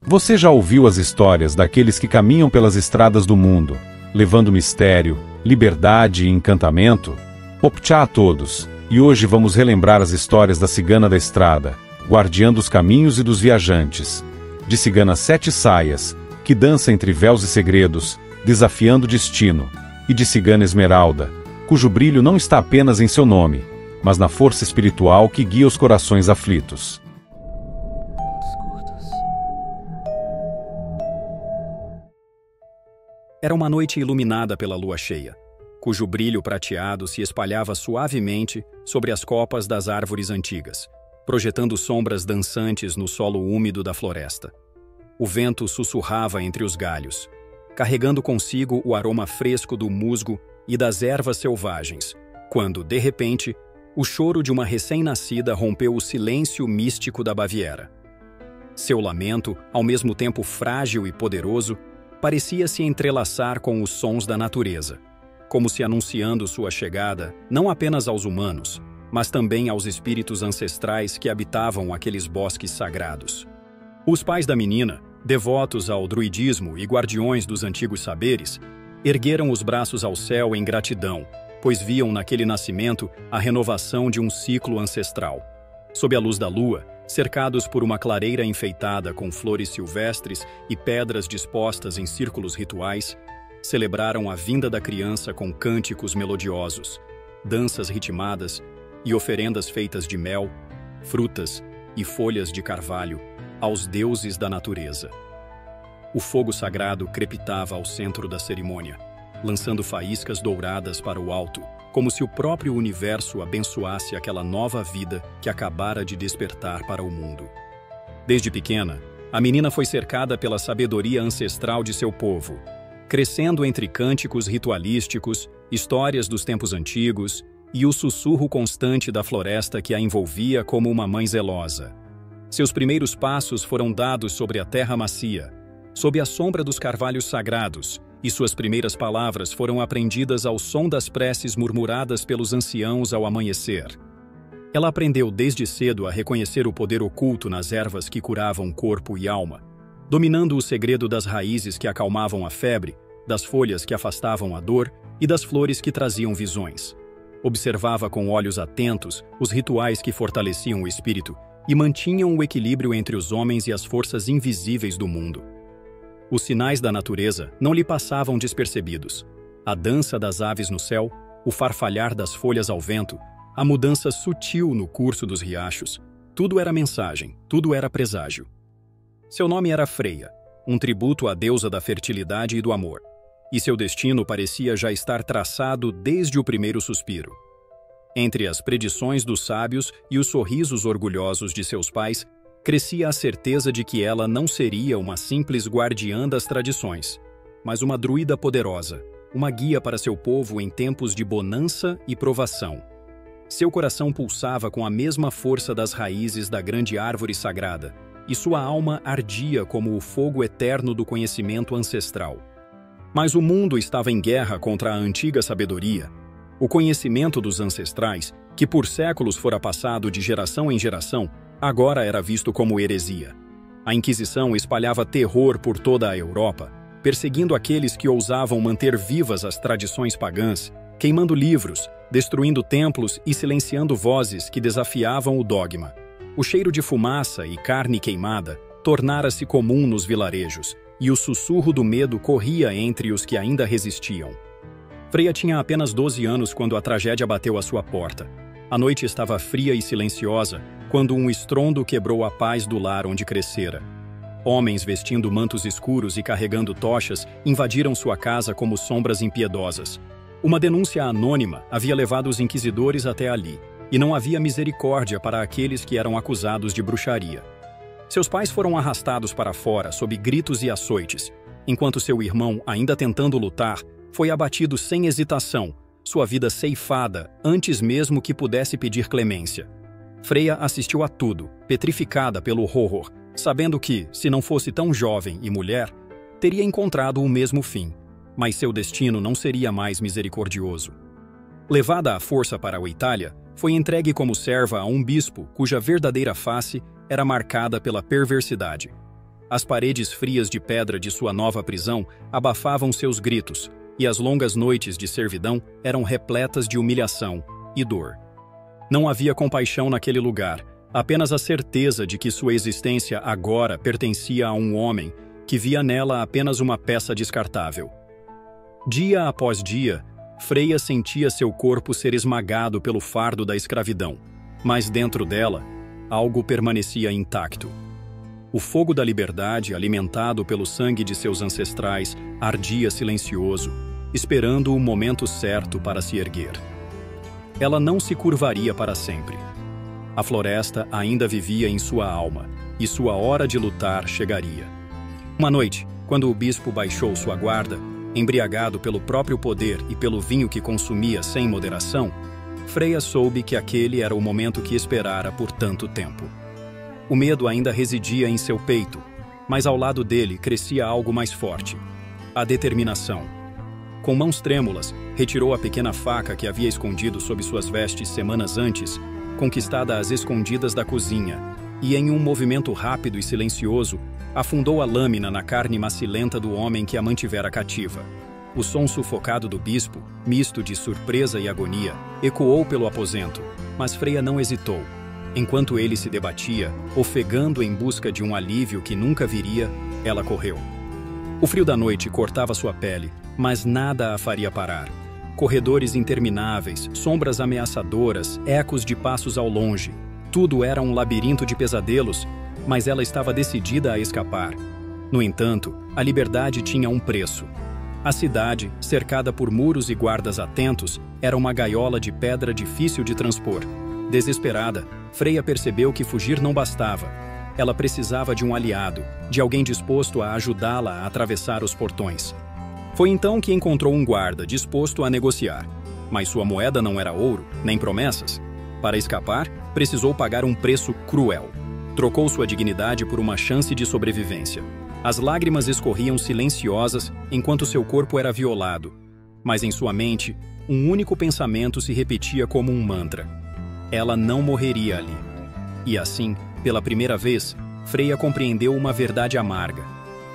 Você já ouviu as histórias daqueles que caminham pelas estradas do mundo, levando mistério, liberdade e encantamento? Optcha a todos, e hoje vamos relembrar as histórias da Cigana da Estrada, guardiã dos caminhos e dos viajantes. De Cigana Sete Saias, que dança entre véus e segredos, desafiando o destino. E de Cigana Esmeralda, cujo brilho não está apenas em seu nome, mas na força espiritual que guia os corações aflitos. Era uma noite iluminada pela lua cheia, cujo brilho prateado se espalhava suavemente sobre as copas das árvores antigas, projetando sombras dançantes no solo úmido da floresta. O vento sussurrava entre os galhos, carregando consigo o aroma fresco do musgo e das ervas selvagens, quando, de repente, o choro de uma recém-nascida rompeu o silêncio místico da Baviera. Seu lamento, ao mesmo tempo frágil e poderoso, parecia se entrelaçar com os sons da natureza, como se anunciando sua chegada não apenas aos humanos, mas também aos espíritos ancestrais que habitavam aqueles bosques sagrados. Os pais da menina, devotos ao druidismo e guardiões dos antigos saberes, ergueram os braços ao céu em gratidão, pois viam naquele nascimento a renovação de um ciclo ancestral. Sob a luz da lua, cercados por uma clareira enfeitada com flores silvestres e pedras dispostas em círculos rituais, celebraram a vinda da criança com cânticos melodiosos, danças ritmadas e oferendas feitas de mel, frutas e folhas de carvalho aos deuses da natureza. O fogo sagrado crepitava ao centro da cerimônia, lançando faíscas douradas para o alto, como se o próprio universo abençoasse aquela nova vida que acabara de despertar para o mundo. Desde pequena, a menina foi cercada pela sabedoria ancestral de seu povo, crescendo entre cânticos ritualísticos, histórias dos tempos antigos e o sussurro constante da floresta que a envolvia como uma mãe zelosa. Seus primeiros passos foram dados sobre a terra macia, sob a sombra dos carvalhos sagrados, e suas primeiras palavras foram aprendidas ao som das preces murmuradas pelos anciãos ao amanhecer. Ela aprendeu desde cedo a reconhecer o poder oculto nas ervas que curavam corpo e alma, dominando o segredo das raízes que acalmavam a febre, das folhas que afastavam a dor e das flores que traziam visões. Observava com olhos atentos os rituais que fortaleciam o espírito e mantinham o equilíbrio entre os homens e as forças invisíveis do mundo. Os sinais da natureza não lhe passavam despercebidos. A dança das aves no céu, o farfalhar das folhas ao vento, a mudança sutil no curso dos riachos, tudo era mensagem, tudo era presságio. Seu nome era Freia, um tributo à deusa da fertilidade e do amor, e seu destino parecia já estar traçado desde o primeiro suspiro. Entre as predições dos sábios e os sorrisos orgulhosos de seus pais, crescia a certeza de que ela não seria uma simples guardiã das tradições, mas uma druida poderosa, uma guia para seu povo em tempos de bonança e provação. Seu coração pulsava com a mesma força das raízes da grande árvore sagrada, e sua alma ardia como o fogo eterno do conhecimento ancestral. Mas o mundo estava em guerra contra a antiga sabedoria. O conhecimento dos ancestrais, que por séculos fora passado de geração em geração, agora era visto como heresia. A Inquisição espalhava terror por toda a Europa, perseguindo aqueles que ousavam manter vivas as tradições pagãs, queimando livros, destruindo templos e silenciando vozes que desafiavam o dogma. O cheiro de fumaça e carne queimada tornara-se comum nos vilarejos, e o sussurro do medo corria entre os que ainda resistiam. Freia tinha apenas 12 anos quando a tragédia bateu à sua porta. A noite estava fria e silenciosa, quando um estrondo quebrou a paz do lar onde crescera. Homens vestindo mantos escuros e carregando tochas invadiram sua casa como sombras impiedosas. Uma denúncia anônima havia levado os inquisidores até ali, e não havia misericórdia para aqueles que eram acusados de bruxaria. Seus pais foram arrastados para fora sob gritos e açoites, enquanto seu irmão, ainda tentando lutar, foi abatido sem hesitação, sua vida ceifada antes mesmo que pudesse pedir clemência. Freia assistiu a tudo, petrificada pelo horror, sabendo que, se não fosse tão jovem e mulher, teria encontrado o mesmo fim, mas seu destino não seria mais misericordioso. Levada à força para a Itália, foi entregue como serva a um bispo cuja verdadeira face era marcada pela perversidade. As paredes frias de pedra de sua nova prisão abafavam seus gritos, e as longas noites de servidão eram repletas de humilhação e dor. Não havia compaixão naquele lugar, apenas a certeza de que sua existência agora pertencia a um homem que via nela apenas uma peça descartável. Dia após dia, Freya sentia seu corpo ser esmagado pelo fardo da escravidão, mas dentro dela, algo permanecia intacto. O fogo da liberdade, alimentado pelo sangue de seus ancestrais, ardia silencioso, esperando o momento certo para se erguer. Ela não se curvaria para sempre. A floresta ainda vivia em sua alma, e sua hora de lutar chegaria. Uma noite, quando o bispo baixou sua guarda, embriagado pelo próprio poder e pelo vinho que consumia sem moderação, Freya soube que aquele era o momento que esperara por tanto tempo. O medo ainda residia em seu peito, mas ao lado dele crescia algo mais forte: a determinação. Com mãos trêmulas, retirou a pequena faca que havia escondido sob suas vestes semanas antes, conquistada às escondidas da cozinha, e em um movimento rápido e silencioso, afundou a lâmina na carne macilenta do homem que a mantivera cativa. O som sufocado do bispo, misto de surpresa e agonia, ecoou pelo aposento, mas Freya não hesitou. Enquanto ele se debatia, ofegando em busca de um alívio que nunca viria, ela correu. O frio da noite cortava sua pele, mas nada a faria parar. Corredores intermináveis, sombras ameaçadoras, ecos de passos ao longe. Tudo era um labirinto de pesadelos, mas ela estava decidida a escapar. No entanto, a liberdade tinha um preço. A cidade, cercada por muros e guardas atentos, era uma gaiola de pedra difícil de transpor. Desesperada, Freya percebeu que fugir não bastava. Ela precisava de um aliado, de alguém disposto a ajudá-la a atravessar os portões. Foi então que encontrou um guarda disposto a negociar. Mas sua moeda não era ouro, nem promessas. Para escapar, precisou pagar um preço cruel. Trocou sua dignidade por uma chance de sobrevivência. As lágrimas escorriam silenciosas enquanto seu corpo era violado. Mas em sua mente, um único pensamento se repetia como um mantra: ela não morreria ali. E assim, pela primeira vez, Freya compreendeu uma verdade amarga.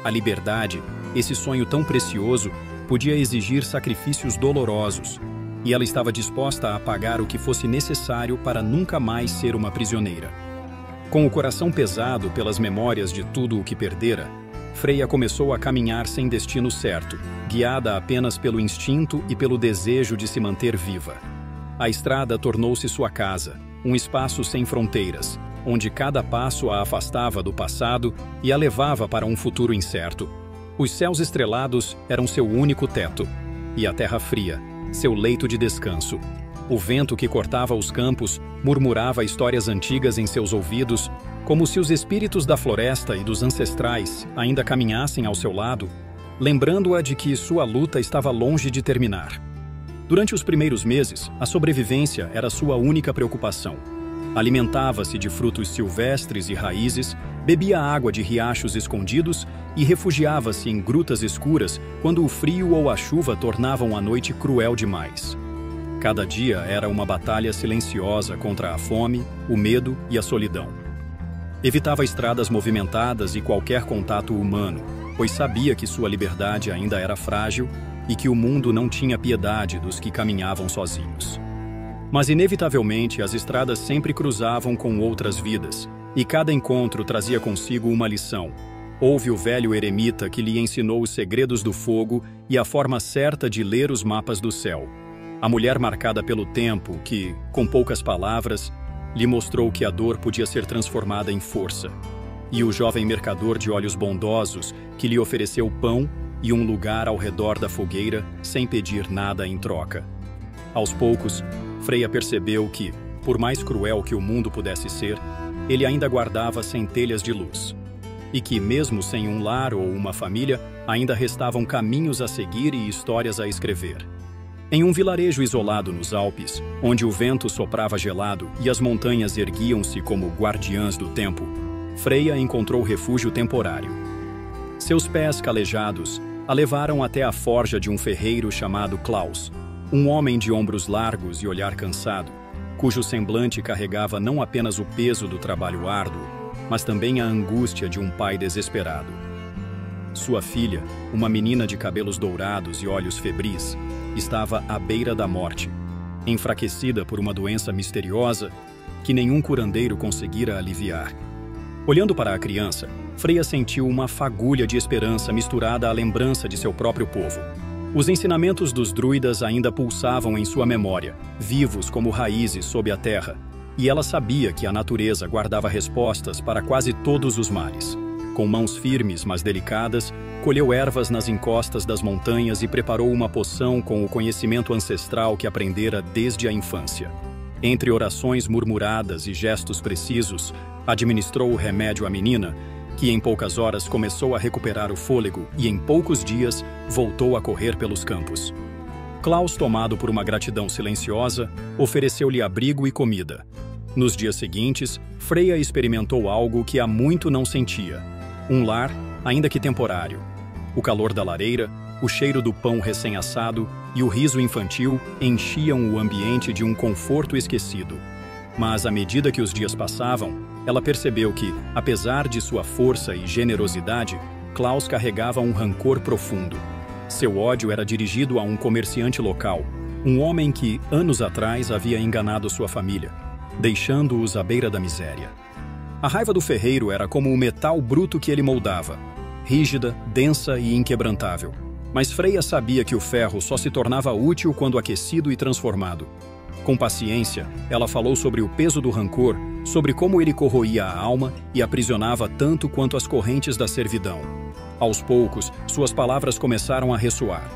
A liberdade, esse sonho tão precioso, podia exigir sacrifícios dolorosos, e ela estava disposta a pagar o que fosse necessário para nunca mais ser uma prisioneira. Com o coração pesado pelas memórias de tudo o que perdera, Freya começou a caminhar sem destino certo, guiada apenas pelo instinto e pelo desejo de se manter viva. A estrada tornou-se sua casa, um espaço sem fronteiras, onde cada passo a afastava do passado e a levava para um futuro incerto. Os céus estrelados eram seu único teto, e a terra fria, seu leito de descanso. O vento que cortava os campos murmurava histórias antigas em seus ouvidos, como se os espíritos da floresta e dos ancestrais ainda caminhassem ao seu lado, lembrando-a de que sua luta estava longe de terminar. Durante os primeiros meses, a sobrevivência era sua única preocupação. Alimentava-se de frutos silvestres e raízes, bebia água de riachos escondidos e refugiava-se em grutas escuras quando o frio ou a chuva tornavam a noite cruel demais. Cada dia era uma batalha silenciosa contra a fome, o medo e a solidão. Evitava estradas movimentadas e qualquer contato humano, pois sabia que sua liberdade ainda era frágil e que o mundo não tinha piedade dos que caminhavam sozinhos. Mas inevitavelmente as estradas sempre cruzavam com outras vidas, e cada encontro trazia consigo uma lição. Houve o velho eremita que lhe ensinou os segredos do fogo e a forma certa de ler os mapas do céu. A mulher marcada pelo tempo que, com poucas palavras, lhe mostrou que a dor podia ser transformada em força. E o jovem mercador de olhos bondosos que lhe ofereceu pão e um lugar ao redor da fogueira sem pedir nada em troca. Aos poucos, Freya percebeu que, por mais cruel que o mundo pudesse ser, ele ainda guardava centelhas de luz. E que, mesmo sem um lar ou uma família, ainda restavam caminhos a seguir e histórias a escrever. Em um vilarejo isolado nos Alpes, onde o vento soprava gelado e as montanhas erguiam-se como guardiãs do tempo, Freya encontrou refúgio temporário. Seus pés calejados a levaram até a forja de um ferreiro chamado Klaus, um homem de ombros largos e olhar cansado, cujo semblante carregava não apenas o peso do trabalho árduo, mas também a angústia de um pai desesperado. Sua filha, uma menina de cabelos dourados e olhos febris, estava à beira da morte, enfraquecida por uma doença misteriosa que nenhum curandeiro conseguira aliviar. Olhando para a criança, Freya sentiu uma fagulha de esperança misturada à lembrança de seu próprio povo. Os ensinamentos dos druidas ainda pulsavam em sua memória, vivos como raízes sob a terra, e ela sabia que a natureza guardava respostas para quase todos os males. Com mãos firmes, mas delicadas, colheu ervas nas encostas das montanhas e preparou uma poção com o conhecimento ancestral que aprendera desde a infância. Entre orações murmuradas e gestos precisos, administrou o remédio à menina, que em poucas horas começou a recuperar o fôlego e em poucos dias voltou a correr pelos campos. Klaus, tomado por uma gratidão silenciosa, ofereceu-lhe abrigo e comida. Nos dias seguintes, Freya experimentou algo que há muito não sentia: um lar, ainda que temporário. O calor da lareira, o cheiro do pão recém-assado e o riso infantil enchiam o ambiente de um conforto esquecido. Mas, à medida que os dias passavam, ela percebeu que, apesar de sua força e generosidade, Klaus carregava um rancor profundo. Seu ódio era dirigido a um comerciante local, um homem que, anos atrás, havia enganado sua família, deixando-os à beira da miséria. A raiva do ferreiro era como o metal bruto que ele moldava, rígida, densa e inquebrantável. Mas Freya sabia que o ferro só se tornava útil quando aquecido e transformado. Com paciência, ela falou sobre o peso do rancor, sobre como ele corroía a alma e aprisionava tanto quanto as correntes da servidão. Aos poucos, suas palavras começaram a ressoar.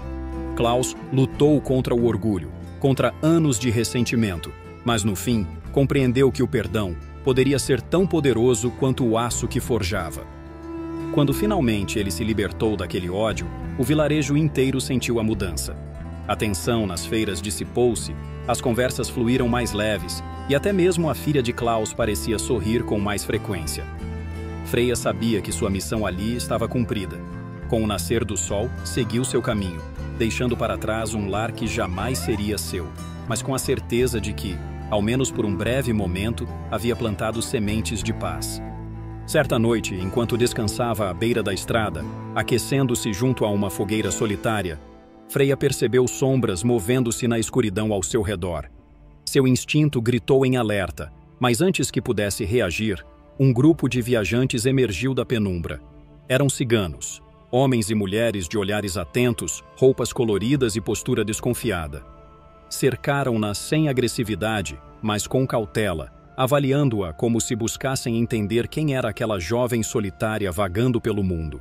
Klaus lutou contra o orgulho, contra anos de ressentimento, mas no fim, compreendeu que o perdão poderia ser tão poderoso quanto o aço que forjava. Quando finalmente ele se libertou daquele ódio, o vilarejo inteiro sentiu a mudança. A tensão nas feiras dissipou-se, as conversas fluíram mais leves e até mesmo a filha de Klaus parecia sorrir com mais frequência. Freya sabia que sua missão ali estava cumprida. Com o nascer do sol, seguiu seu caminho, deixando para trás um lar que jamais seria seu, mas com a certeza de que, ao menos por um breve momento, havia plantado sementes de paz. Certa noite, enquanto descansava à beira da estrada, aquecendo-se junto a uma fogueira solitária, Freya percebeu sombras movendo-se na escuridão ao seu redor. Seu instinto gritou em alerta, mas antes que pudesse reagir, um grupo de viajantes emergiu da penumbra. Eram ciganos, homens e mulheres de olhares atentos, roupas coloridas e postura desconfiada. Cercaram-na sem agressividade, mas com cautela, avaliando-a como se buscassem entender quem era aquela jovem solitária vagando pelo mundo.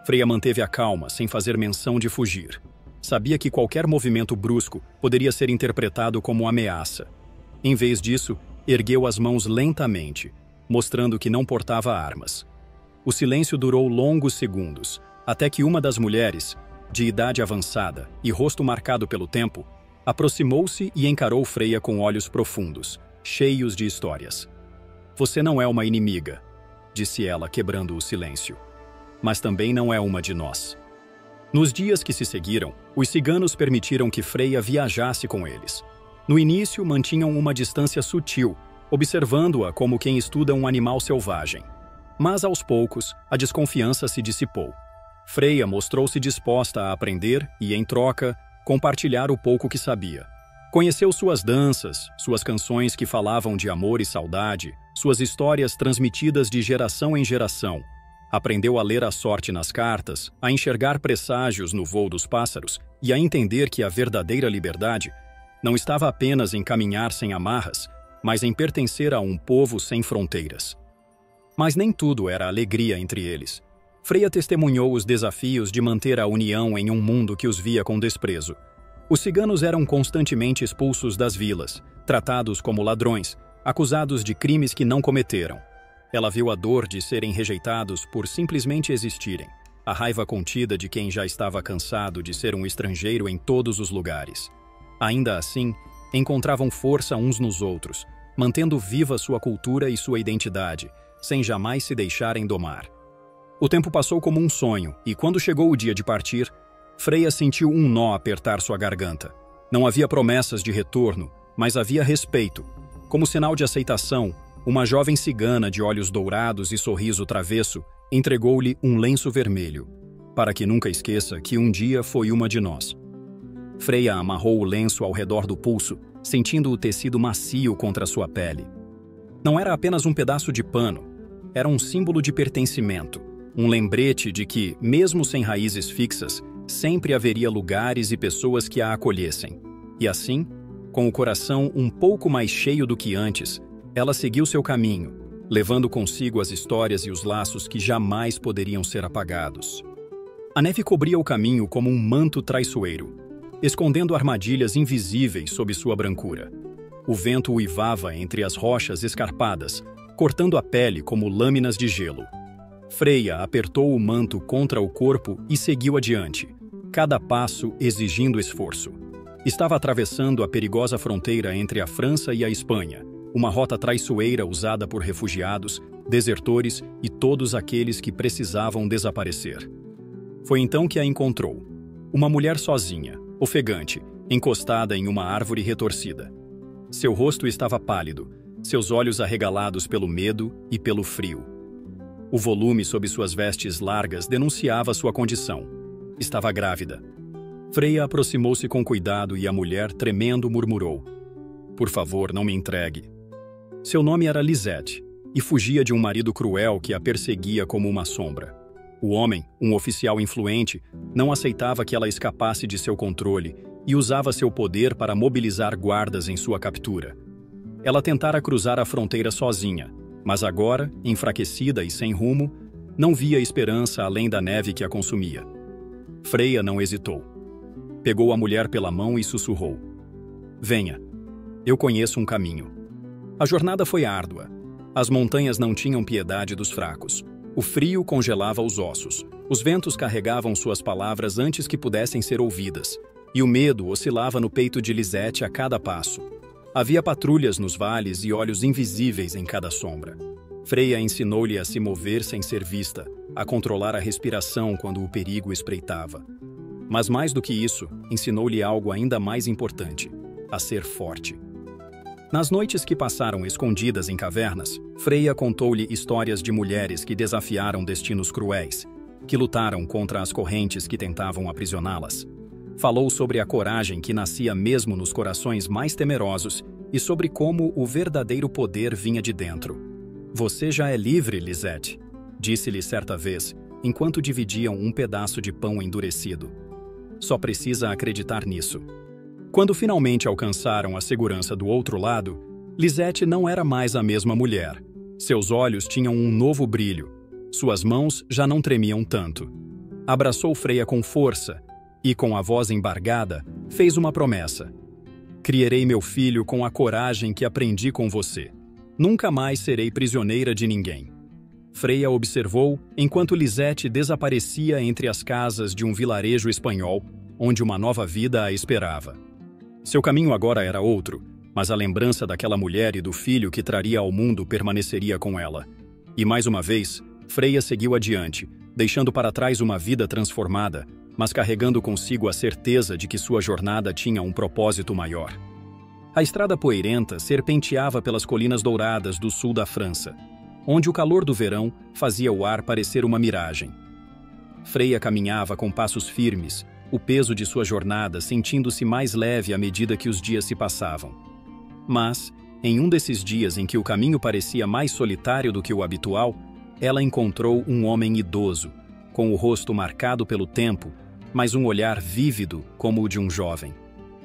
Freya manteve a calma, sem fazer menção de fugir. Sabia que qualquer movimento brusco poderia ser interpretado como ameaça. Em vez disso, ergueu as mãos lentamente, mostrando que não portava armas. O silêncio durou longos segundos, até que uma das mulheres, de idade avançada e rosto marcado pelo tempo, aproximou-se e encarou Freya com olhos profundos, cheios de histórias. "Você não é uma inimiga", disse ela, quebrando o silêncio. "Mas também não é uma de nós." Nos dias que se seguiram, os ciganos permitiram que Freya viajasse com eles. No início, mantinham uma distância sutil, observando-a como quem estuda um animal selvagem. Mas, aos poucos, a desconfiança se dissipou. Freya mostrou-se disposta a aprender e, em troca, compartilhar o pouco que sabia. Conheceu suas danças, suas canções que falavam de amor e saudade, suas histórias transmitidas de geração em geração. Aprendeu a ler a sorte nas cartas, a enxergar presságios no voo dos pássaros e a entender que a verdadeira liberdade não estava apenas em caminhar sem amarras, mas em pertencer a um povo sem fronteiras. Mas nem tudo era alegria entre eles. Freya testemunhou os desafios de manter a união em um mundo que os via com desprezo. Os ciganos eram constantemente expulsos das vilas, tratados como ladrões, acusados de crimes que não cometeram. Ela viu a dor de serem rejeitados por simplesmente existirem, a raiva contida de quem já estava cansado de ser um estrangeiro em todos os lugares. Ainda assim, encontravam força uns nos outros, mantendo viva sua cultura e sua identidade, sem jamais se deixarem domar. O tempo passou como um sonho, e quando chegou o dia de partir, Freya sentiu um nó apertar sua garganta. Não havia promessas de retorno, mas havia respeito. Como sinal de aceitação, uma jovem cigana de olhos dourados e sorriso travesso entregou-lhe um lenço vermelho, para que nunca esqueça que um dia foi uma de nós. Freya amarrou o lenço ao redor do pulso, sentindo o tecido macio contra sua pele. Não era apenas um pedaço de pano, era um símbolo de pertencimento, um lembrete de que, mesmo sem raízes fixas, sempre haveria lugares e pessoas que a acolhessem. E assim, com o coração um pouco mais cheio do que antes, ela seguiu seu caminho, levando consigo as histórias e os laços que jamais poderiam ser apagados. A neve cobria o caminho como um manto traiçoeiro, escondendo armadilhas invisíveis sob sua brancura. O vento uivava entre as rochas escarpadas, cortando a pele como lâminas de gelo. Freya apertou o manto contra o corpo e seguiu adiante, cada passo exigindo esforço. Estava atravessando a perigosa fronteira entre a França e a Espanha, uma rota traiçoeira usada por refugiados, desertores e todos aqueles que precisavam desaparecer. Foi então que a encontrou. Uma mulher sozinha, ofegante, encostada em uma árvore retorcida. Seu rosto estava pálido, seus olhos arregalados pelo medo e pelo frio. O volume sob suas vestes largas denunciava sua condição. Estava grávida. Freya aproximou-se com cuidado e a mulher, tremendo, murmurou: "Por favor, não me entregue." Seu nome era Lisette, e fugia de um marido cruel que a perseguia como uma sombra. O homem, um oficial influente, não aceitava que ela escapasse de seu controle e usava seu poder para mobilizar guardas em sua captura. Ela tentara cruzar a fronteira sozinha, mas agora, enfraquecida e sem rumo, não via esperança além da neve que a consumia. Freya não hesitou. Pegou a mulher pela mão e sussurrou: "Venha, eu conheço um caminho." A jornada foi árdua. As montanhas não tinham piedade dos fracos. O frio congelava os ossos. Os ventos carregavam suas palavras antes que pudessem ser ouvidas. E o medo oscilava no peito de Lisette a cada passo. Havia patrulhas nos vales e olhos invisíveis em cada sombra. Freya ensinou-lhe a se mover sem ser vista, a controlar a respiração quando o perigo espreitava. Mas mais do que isso, ensinou-lhe algo ainda mais importante: a ser forte. Nas noites que passaram escondidas em cavernas, Freya contou-lhe histórias de mulheres que desafiaram destinos cruéis, que lutaram contra as correntes que tentavam aprisioná-las. Falou sobre a coragem que nascia mesmo nos corações mais temerosos e sobre como o verdadeiro poder vinha de dentro. "Você já é livre, Lisette", disse-lhe certa vez, enquanto dividiam um pedaço de pão endurecido. "Só precisa acreditar nisso." Quando finalmente alcançaram a segurança do outro lado, Lisette não era mais a mesma mulher. Seus olhos tinham um novo brilho. Suas mãos já não tremiam tanto. Abraçou Freya com força e, com a voz embargada, fez uma promessa: "Criarei meu filho com a coragem que aprendi com você. Nunca mais serei prisioneira de ninguém." Freya observou enquanto Lisette desaparecia entre as casas de um vilarejo espanhol, onde uma nova vida a esperava. Seu caminho agora era outro, mas a lembrança daquela mulher e do filho que traria ao mundo permaneceria com ela. E mais uma vez, Freya seguiu adiante, deixando para trás uma vida transformada, mas carregando consigo a certeza de que sua jornada tinha um propósito maior. A estrada poeirenta serpenteava pelas colinas douradas do sul da França, onde o calor do verão fazia o ar parecer uma miragem. Freya caminhava com passos firmes, o peso de sua jornada sentindo-se mais leve à medida que os dias se passavam. Mas, em um desses dias em que o caminho parecia mais solitário do que o habitual, ela encontrou um homem idoso, com o rosto marcado pelo tempo, mas um olhar vívido como o de um jovem.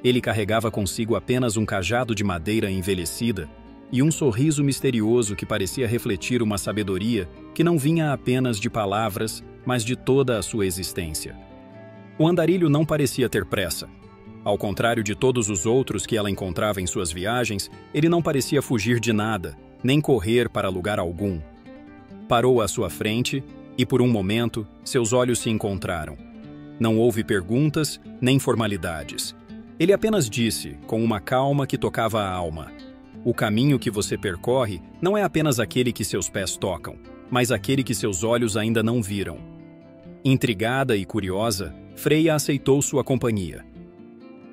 Ele carregava consigo apenas um cajado de madeira envelhecida e um sorriso misterioso que parecia refletir uma sabedoria que não vinha apenas de palavras, mas de toda a sua existência. O andarilho não parecia ter pressa. Ao contrário de todos os outros que ela encontrava em suas viagens, ele não parecia fugir de nada, nem correr para lugar algum. Parou à sua frente e, por um momento, seus olhos se encontraram. Não houve perguntas, nem formalidades. Ele apenas disse, com uma calma que tocava a alma: "O caminho que você percorre não é apenas aquele que seus pés tocam, mas aquele que seus olhos ainda não viram." Intrigada e curiosa, Freya aceitou sua companhia.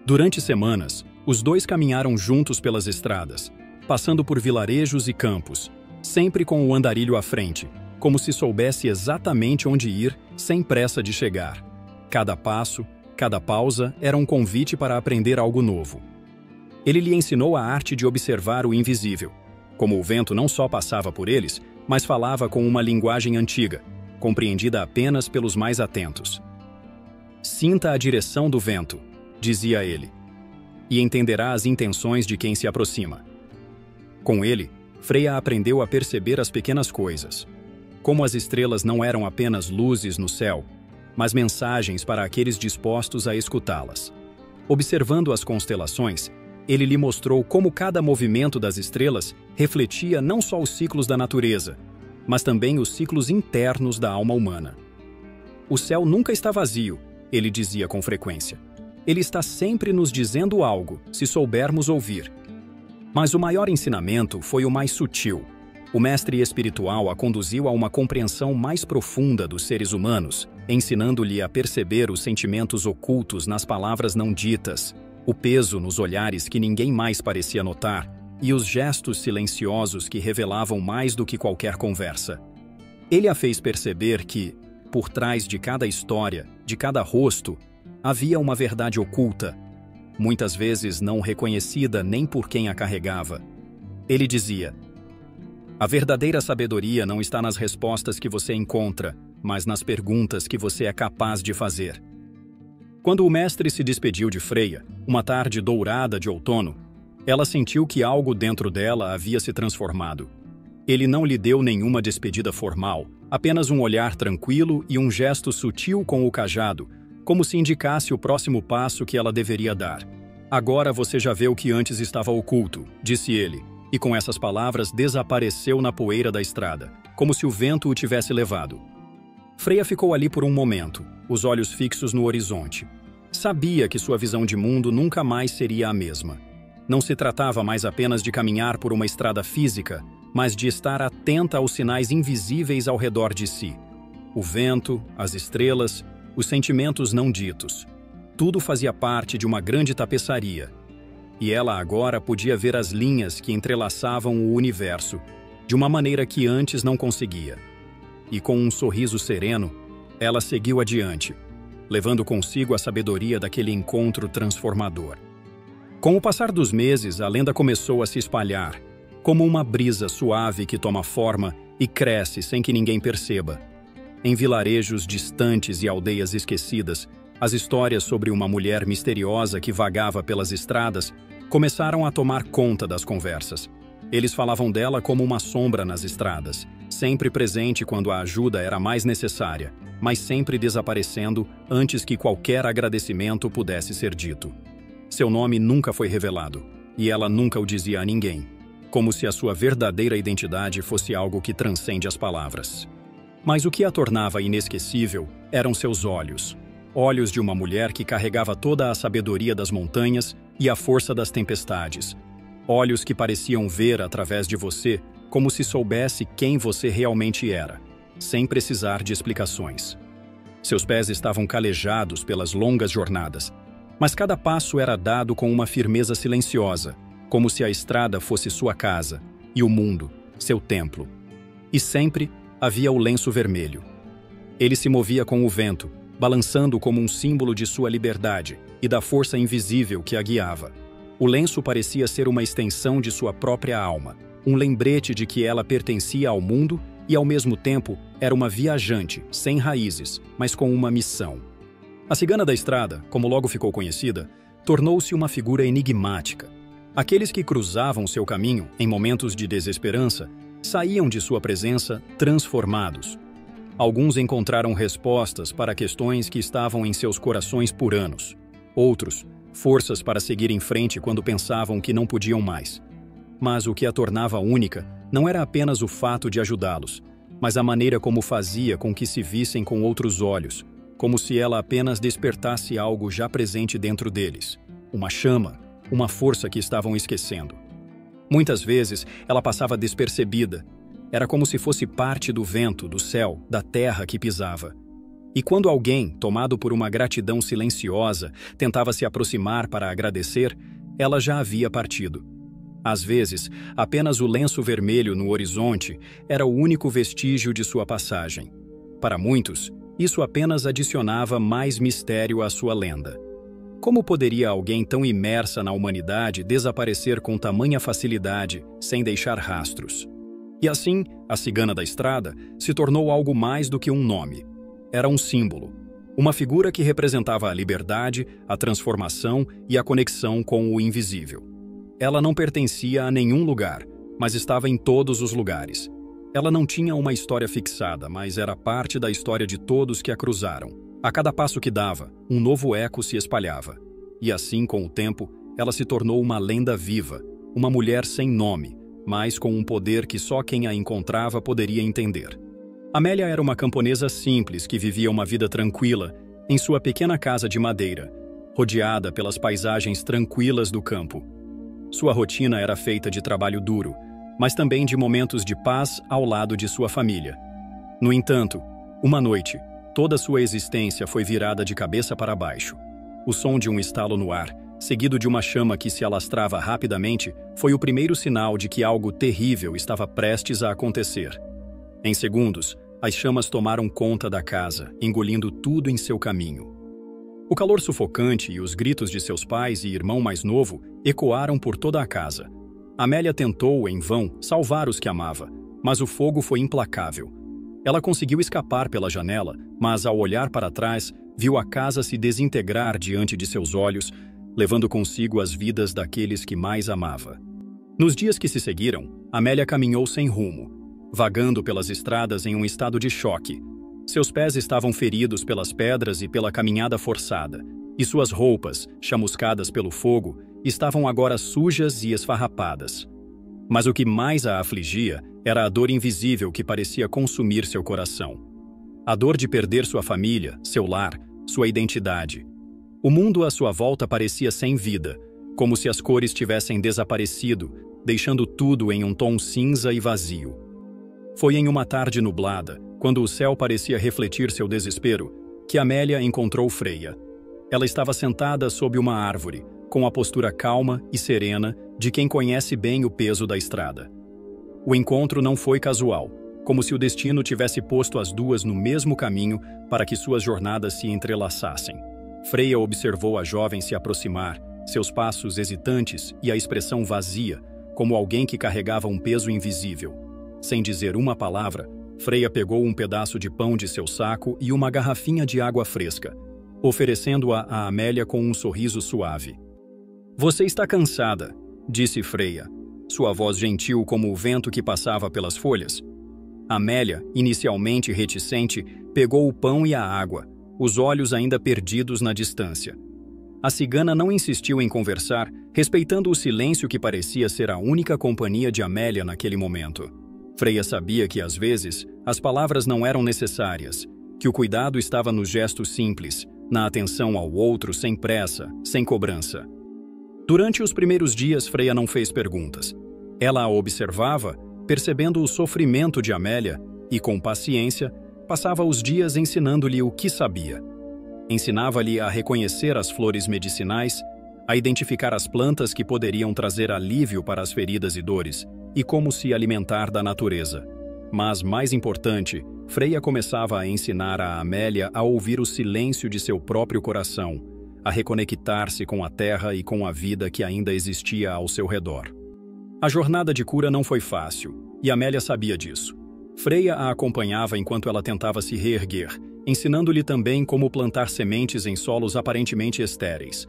Durante semanas, os dois caminharam juntos pelas estradas, passando por vilarejos e campos, sempre com o andarilho à frente, como se soubesse exatamente onde ir, sem pressa de chegar. Cada passo, cada pausa era um convite para aprender algo novo. Ele lhe ensinou a arte de observar o invisível, como o vento não só passava por eles, mas falava com uma linguagem antiga, compreendida apenas pelos mais atentos. Sinta a direção do vento, dizia ele, e entenderá as intenções de quem se aproxima. Com ele, Freya aprendeu a perceber as pequenas coisas, como as estrelas não eram apenas luzes no céu, mas mensagens para aqueles dispostos a escutá-las. Observando as constelações, ele lhe mostrou como cada movimento das estrelas refletia não só os ciclos da natureza, mas também os ciclos internos da alma humana. O céu nunca está vazio, ele dizia com frequência. Ele está sempre nos dizendo algo, se soubermos ouvir. Mas o maior ensinamento foi o mais sutil. O mestre espiritual a conduziu a uma compreensão mais profunda dos seres humanos, ensinando-lhe a perceber os sentimentos ocultos nas palavras não ditas, o peso nos olhares que ninguém mais parecia notar e os gestos silenciosos que revelavam mais do que qualquer conversa. Ele a fez perceber que, por trás de cada história, de cada rosto, havia uma verdade oculta, muitas vezes não reconhecida nem por quem a carregava. Ele dizia: a verdadeira sabedoria não está nas respostas que você encontra, mas nas perguntas que você é capaz de fazer. Quando o mestre se despediu de Freya, uma tarde dourada de outono, ela sentiu que algo dentro dela havia se transformado. Ele não lhe deu nenhuma despedida formal, apenas um olhar tranquilo e um gesto sutil com o cajado, como se indicasse o próximo passo que ela deveria dar. Agora você já vê o que antes estava oculto, disse ele, e com essas palavras desapareceu na poeira da estrada, como se o vento o tivesse levado. Freya ficou ali por um momento, os olhos fixos no horizonte. Sabia que sua visão de mundo nunca mais seria a mesma. Não se tratava mais apenas de caminhar por uma estrada física, mas de estar atenta aos sinais invisíveis ao redor de si. O vento, as estrelas, os sentimentos não ditos. Tudo fazia parte de uma grande tapeçaria. E ela agora podia ver as linhas que entrelaçavam o universo, de uma maneira que antes não conseguia. E com um sorriso sereno, ela seguiu adiante, levando consigo a sabedoria daquele encontro transformador. Com o passar dos meses, a lenda começou a se espalhar, como uma brisa suave que toma forma e cresce sem que ninguém perceba. Em vilarejos distantes e aldeias esquecidas, as histórias sobre uma mulher misteriosa que vagava pelas estradas começaram a tomar conta das conversas. Eles falavam dela como uma sombra nas estradas, sempre presente quando a ajuda era mais necessária, mas sempre desaparecendo antes que qualquer agradecimento pudesse ser dito. Seu nome nunca foi revelado, e ela nunca o dizia a ninguém, como se a sua verdadeira identidade fosse algo que transcende as palavras. Mas o que a tornava inesquecível eram seus olhos. Olhos de uma mulher que carregava toda a sabedoria das montanhas e a força das tempestades. Olhos que pareciam ver através de você, como se soubesse quem você realmente era, sem precisar de explicações. Seus pés estavam calejados pelas longas jornadas, mas cada passo era dado com uma firmeza silenciosa, como se a estrada fosse sua casa, e o mundo, seu templo. E sempre havia o lenço vermelho. Ele se movia com o vento, balançando como um símbolo de sua liberdade e da força invisível que a guiava. O lenço parecia ser uma extensão de sua própria alma, um lembrete de que ela pertencia ao mundo e, ao mesmo tempo, era uma viajante, sem raízes, mas com uma missão. A cigana da estrada, como logo ficou conhecida, tornou-se uma figura enigmática. Aqueles que cruzavam seu caminho, em momentos de desesperança, saíam de sua presença transformados. Alguns encontraram respostas para questões que estavam em seus corações por anos. Outros, forças para seguir em frente quando pensavam que não podiam mais. Mas o que a tornava única não era apenas o fato de ajudá-los, mas a maneira como fazia com que se vissem com outros olhos, como se ela apenas despertasse algo já presente dentro deles, uma chama, uma força que estavam esquecendo. Muitas vezes, ela passava despercebida. Era como se fosse parte do vento, do céu, da terra que pisava. E quando alguém, tomado por uma gratidão silenciosa, tentava se aproximar para agradecer, ela já havia partido. Às vezes, apenas o lenço vermelho no horizonte era o único vestígio de sua passagem. Para muitos, isso apenas adicionava mais mistério à sua lenda. Como poderia alguém tão imersa na humanidade desaparecer com tamanha facilidade, sem deixar rastros? E assim, a Cigana da Estrada se tornou algo mais do que um nome. Era um símbolo. Uma figura que representava a liberdade, a transformação e a conexão com o invisível. Ela não pertencia a nenhum lugar, mas estava em todos os lugares. Ela não tinha uma história fixada, mas era parte da história de todos que a cruzaram. A cada passo que dava, um novo eco se espalhava. E assim, com o tempo, ela se tornou uma lenda viva, uma mulher sem nome, mas com um poder que só quem a encontrava poderia entender. Amélia era uma camponesa simples que vivia uma vida tranquila em sua pequena casa de madeira, rodeada pelas paisagens tranquilas do campo. Sua rotina era feita de trabalho duro, mas também de momentos de paz ao lado de sua família. No entanto, uma noite, toda sua existência foi virada de cabeça para baixo. O som de um estalo no ar, seguido de uma chama que se alastrava rapidamente, foi o primeiro sinal de que algo terrível estava prestes a acontecer. Em segundos, as chamas tomaram conta da casa, engolindo tudo em seu caminho. O calor sufocante e os gritos de seus pais e irmão mais novo ecoaram por toda a casa. Amélia tentou, em vão, salvar os que amava, mas o fogo foi implacável. Ela conseguiu escapar pela janela, mas ao olhar para trás, viu a casa se desintegrar diante de seus olhos, levando consigo as vidas daqueles que mais amava. Nos dias que se seguiram, Amélia caminhou sem rumo, vagando pelas estradas em um estado de choque. Seus pés estavam feridos pelas pedras e pela caminhada forçada, e suas roupas, chamuscadas pelo fogo, estavam agora sujas e esfarrapadas. Mas o que mais a afligia era a dor invisível que parecia consumir seu coração. A dor de perder sua família, seu lar, sua identidade. O mundo à sua volta parecia sem vida, como se as cores tivessem desaparecido, deixando tudo em um tom cinza e vazio. Foi em uma tarde nublada, quando o céu parecia refletir seu desespero, que Amélia encontrou Freia. Ela estava sentada sob uma árvore, com a postura calma e serena de quem conhece bem o peso da estrada. O encontro não foi casual, como se o destino tivesse posto as duas no mesmo caminho para que suas jornadas se entrelaçassem. Freia observou a jovem se aproximar, seus passos hesitantes e a expressão vazia, como alguém que carregava um peso invisível. Sem dizer uma palavra, Freia pegou um pedaço de pão de seu saco e uma garrafinha de água fresca, oferecendo-a a Amélia com um sorriso suave. "Você está cansada", disse Freia, sua voz gentil como o vento que passava pelas folhas. Amélia, inicialmente reticente, pegou o pão e a água, os olhos ainda perdidos na distância. A cigana não insistiu em conversar, respeitando o silêncio que parecia ser a única companhia de Amélia naquele momento. Freia sabia que, às vezes, as palavras não eram necessárias, que o cuidado estava nos gestos simples, na atenção ao outro sem pressa, sem cobrança. Durante os primeiros dias, Freia não fez perguntas. Ela a observava, percebendo o sofrimento de Amélia e, com paciência, passava os dias ensinando-lhe o que sabia. Ensinava-lhe a reconhecer as flores medicinais, a identificar as plantas que poderiam trazer alívio para as feridas e dores, e como se alimentar da natureza. Mas, mais importante, Freia começava a ensinar a Amélia a ouvir o silêncio de seu próprio coração, a reconectar-se com a terra e com a vida que ainda existia ao seu redor. A jornada de cura não foi fácil, e Amélia sabia disso. Freia a acompanhava enquanto ela tentava se reerguer, ensinando-lhe também como plantar sementes em solos aparentemente estéreis,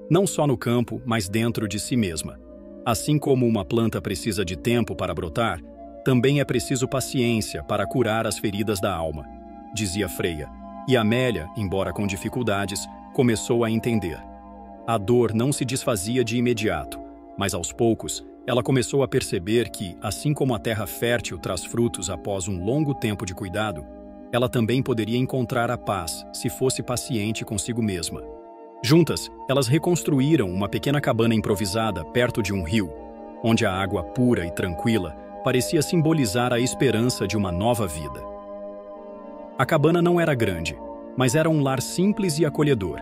não só no campo, mas dentro de si mesma. Assim como uma planta precisa de tempo para brotar, também é preciso paciência para curar as feridas da alma, dizia Freia, e Amélia, embora com dificuldades, começou a entender. A dor não se desfazia de imediato, mas aos poucos, ela começou a perceber que, assim como a terra fértil traz frutos após um longo tempo de cuidado, ela também poderia encontrar a paz se fosse paciente consigo mesma. Juntas, elas reconstruíram uma pequena cabana improvisada perto de um rio, onde a água pura e tranquila parecia simbolizar a esperança de uma nova vida. A cabana não era grande, mas era um lar simples e acolhedor.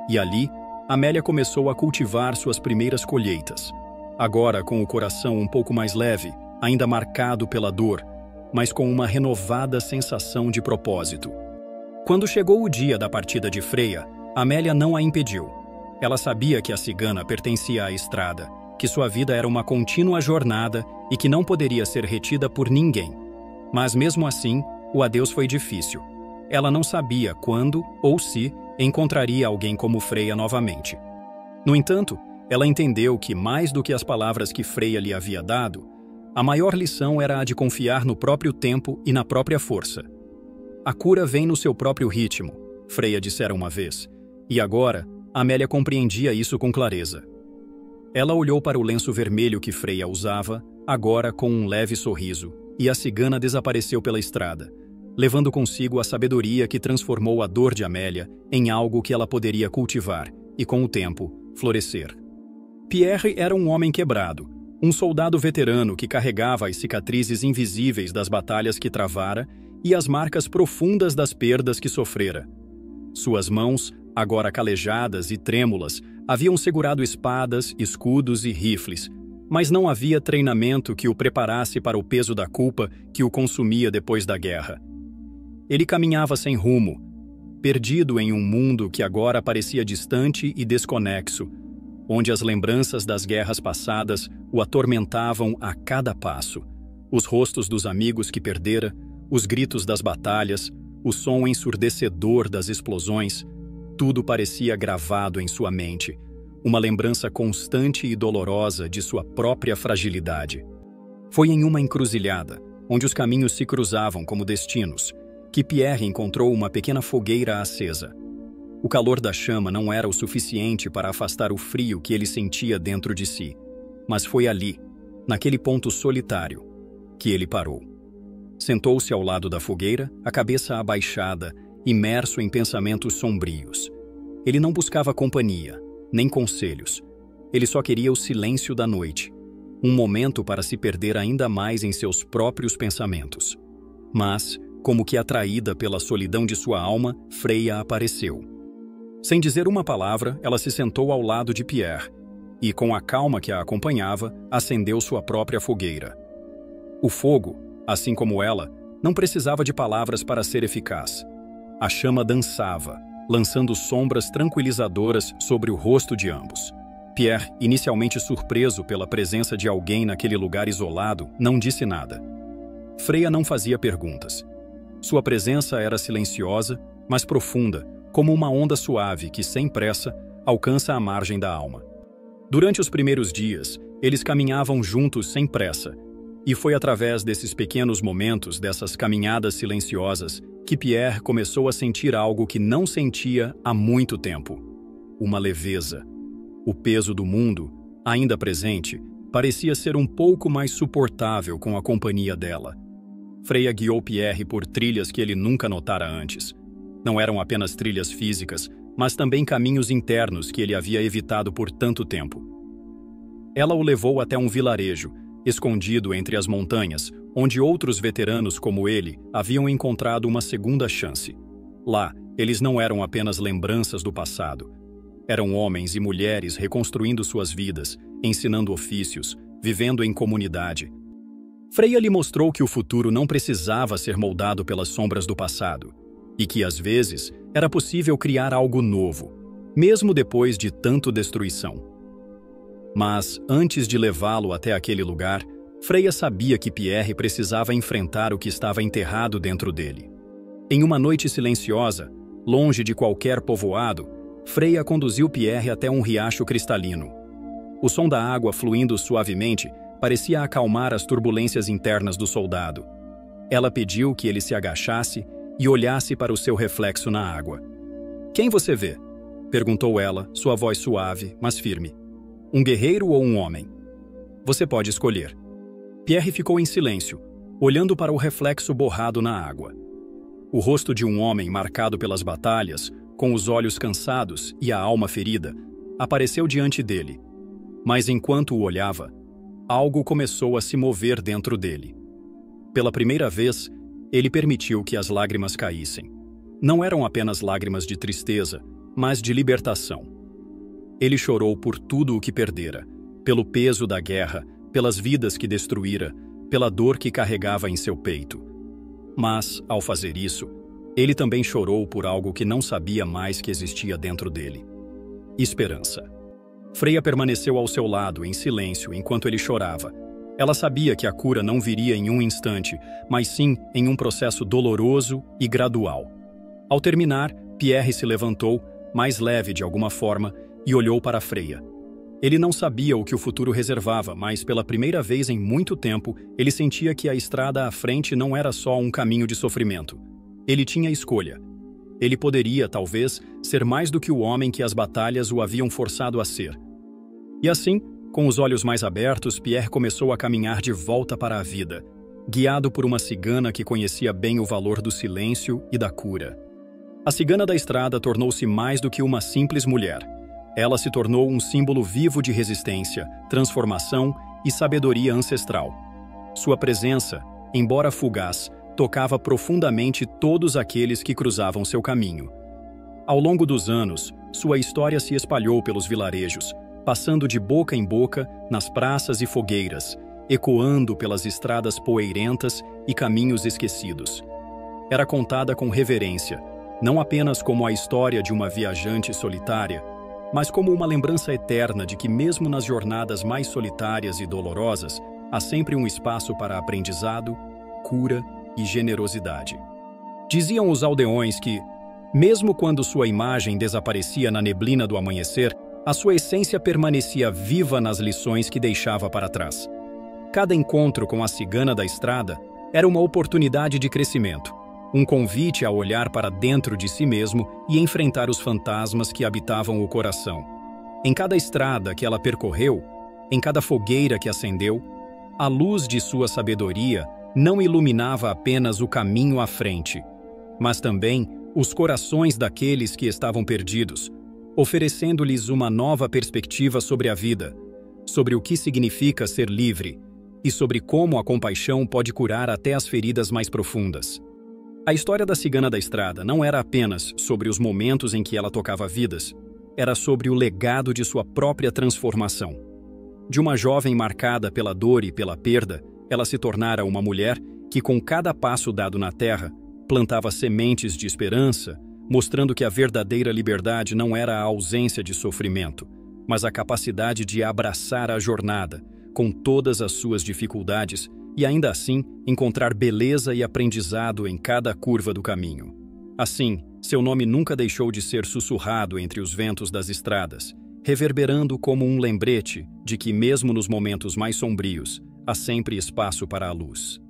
E ali, Amélia começou a cultivar suas primeiras colheitas. agora com o coração um pouco mais leve, ainda marcado pela dor, mas com uma renovada sensação de propósito. Quando chegou o dia da partida de Freya, Amélia não a impediu. Ela sabia que a cigana pertencia à estrada, que sua vida era uma contínua jornada e que não poderia ser retida por ninguém. Mas mesmo assim, o adeus foi difícil. Ela não sabia quando ou se encontraria alguém como Freya novamente. No entanto, ela entendeu que, mais do que as palavras que Freya lhe havia dado, a maior lição era a de confiar no próprio tempo e na própria força. A cura vem no seu próprio ritmo, Freya dissera uma vez, e agora Amélia compreendia isso com clareza. Ela olhou para o lenço vermelho que Freya usava, agora com um leve sorriso, e a cigana desapareceu pela estrada, levando consigo a sabedoria que transformou a dor de Amélia em algo que ela poderia cultivar e, com o tempo, florescer. Pierre era um homem quebrado, um soldado veterano que carregava as cicatrizes invisíveis das batalhas que travara e as marcas profundas das perdas que sofrera. Suas mãos, agora calejadas e trêmulas, haviam segurado espadas, escudos e rifles, mas não havia treinamento que o preparasse para o peso da culpa que o consumia depois da guerra. Ele caminhava sem rumo, perdido em um mundo que agora parecia distante e desconexo, onde as lembranças das guerras passadas o atormentavam a cada passo. Os rostos dos amigos que perdera, os gritos das batalhas, o som ensurdecedor das explosões, tudo parecia gravado em sua mente, uma lembrança constante e dolorosa de sua própria fragilidade. Foi em uma encruzilhada, onde os caminhos se cruzavam como destinos, que Pierre encontrou uma pequena fogueira acesa. O calor da chama não era o suficiente para afastar o frio que ele sentia dentro de si, mas foi ali, naquele ponto solitário, que ele parou. Sentou-se ao lado da fogueira, a cabeça abaixada, imerso em pensamentos sombrios. Ele não buscava companhia, nem conselhos. Ele só queria o silêncio da noite, um momento para se perder ainda mais em seus próprios pensamentos. Mas, como que atraída pela solidão de sua alma, Freya apareceu. Sem dizer uma palavra, ela se sentou ao lado de Pierre e, com a calma que a acompanhava, acendeu sua própria fogueira. O fogo, assim como ela, não precisava de palavras para ser eficaz. A chama dançava, lançando sombras tranquilizadoras sobre o rosto de ambos. Pierre, inicialmente surpreso pela presença de alguém naquele lugar isolado, não disse nada. Freya não fazia perguntas. Sua presença era silenciosa, mas profunda, como uma onda suave que, sem pressa, alcança a margem da alma. Durante os primeiros dias, eles caminhavam juntos sem pressa, e foi através desses pequenos momentos, dessas caminhadas silenciosas, que Pierre começou a sentir algo que não sentia há muito tempo. Uma leveza. O peso do mundo, ainda presente, parecia ser um pouco mais suportável com a companhia dela. Freya guiou Pierre por trilhas que ele nunca notara antes. Não eram apenas trilhas físicas, mas também caminhos internos que ele havia evitado por tanto tempo. Ela o levou até um vilarejo, escondido entre as montanhas, onde outros veteranos como ele haviam encontrado uma segunda chance. Lá, eles não eram apenas lembranças do passado. Eram homens e mulheres reconstruindo suas vidas, ensinando ofícios, vivendo em comunidade. Freya lhe mostrou que o futuro não precisava ser moldado pelas sombras do passado, e que, às vezes, era possível criar algo novo, mesmo depois de tanta destruição. Mas, antes de levá-lo até aquele lugar, Freya sabia que Pierre precisava enfrentar o que estava enterrado dentro dele. Em uma noite silenciosa, longe de qualquer povoado, Freya conduziu Pierre até um riacho cristalino. O som da água fluindo suavemente parecia acalmar as turbulências internas do soldado. Ela pediu que ele se agachasse e olhasse para o seu reflexo na água. "Quem você vê?" perguntou ela, sua voz suave, mas firme. "Um guerreiro ou um homem? Você pode escolher." Pierre ficou em silêncio, olhando para o reflexo borrado na água. O rosto de um homem marcado pelas batalhas, com os olhos cansados e a alma ferida, apareceu diante dele. Mas enquanto o olhava, algo começou a se mover dentro dele. Pela primeira vez, ele permitiu que as lágrimas caíssem. Não eram apenas lágrimas de tristeza, mas de libertação. Ele chorou por tudo o que perdera, pelo peso da guerra, pelas vidas que destruíra, pela dor que carregava em seu peito. Mas, ao fazer isso, ele também chorou por algo que não sabia mais que existia dentro dele: esperança. Freya permaneceu ao seu lado, em silêncio, enquanto ele chorava. Ela sabia que a cura não viria em um instante, mas sim em um processo doloroso e gradual. Ao terminar, Pierre se levantou, mais leve de alguma forma, e olhou para Freya. Ele não sabia o que o futuro reservava, mas pela primeira vez em muito tempo, ele sentia que a estrada à frente não era só um caminho de sofrimento. Ele tinha escolha. Ele poderia, talvez, ser mais do que o homem que as batalhas o haviam forçado a ser. E assim, com os olhos mais abertos, Pierre começou a caminhar de volta para a vida, guiado por uma cigana que conhecia bem o valor do silêncio e da cura. A cigana da estrada tornou-se mais do que uma simples mulher. Ela se tornou um símbolo vivo de resistência, transformação e sabedoria ancestral. Sua presença, embora fugaz, tocava profundamente todos aqueles que cruzavam seu caminho. Ao longo dos anos, sua história se espalhou pelos vilarejos, passando de boca em boca nas praças e fogueiras, ecoando pelas estradas poeirentas e caminhos esquecidos. Era contada com reverência, não apenas como a história de uma viajante solitária, mas como uma lembrança eterna de que mesmo nas jornadas mais solitárias e dolorosas, há sempre um espaço para aprendizado, cura e generosidade. Diziam os aldeões que, mesmo quando sua imagem desaparecia na neblina do amanhecer, a sua essência permanecia viva nas lições que deixava para trás. Cada encontro com a cigana da estrada era uma oportunidade de crescimento, um convite a olhar para dentro de si mesmo e enfrentar os fantasmas que habitavam o coração. Em cada estrada que ela percorreu, em cada fogueira que acendeu, a luz de sua sabedoria não iluminava apenas o caminho à frente, mas também os corações daqueles que estavam perdidos, oferecendo-lhes uma nova perspectiva sobre a vida, sobre o que significa ser livre e sobre como a compaixão pode curar até as feridas mais profundas. A história da cigana da estrada não era apenas sobre os momentos em que ela tocava vidas, era sobre o legado de sua própria transformação. De uma jovem marcada pela dor e pela perda, ela se tornara uma mulher que, com cada passo dado na terra, plantava sementes de esperança, mostrando que a verdadeira liberdade não era a ausência de sofrimento, mas a capacidade de abraçar a jornada, com todas as suas dificuldades, e ainda assim encontrar beleza e aprendizado em cada curva do caminho. Assim, seu nome nunca deixou de ser sussurrado entre os ventos das estradas, reverberando como um lembrete de que, mesmo nos momentos mais sombrios, há sempre espaço para a luz.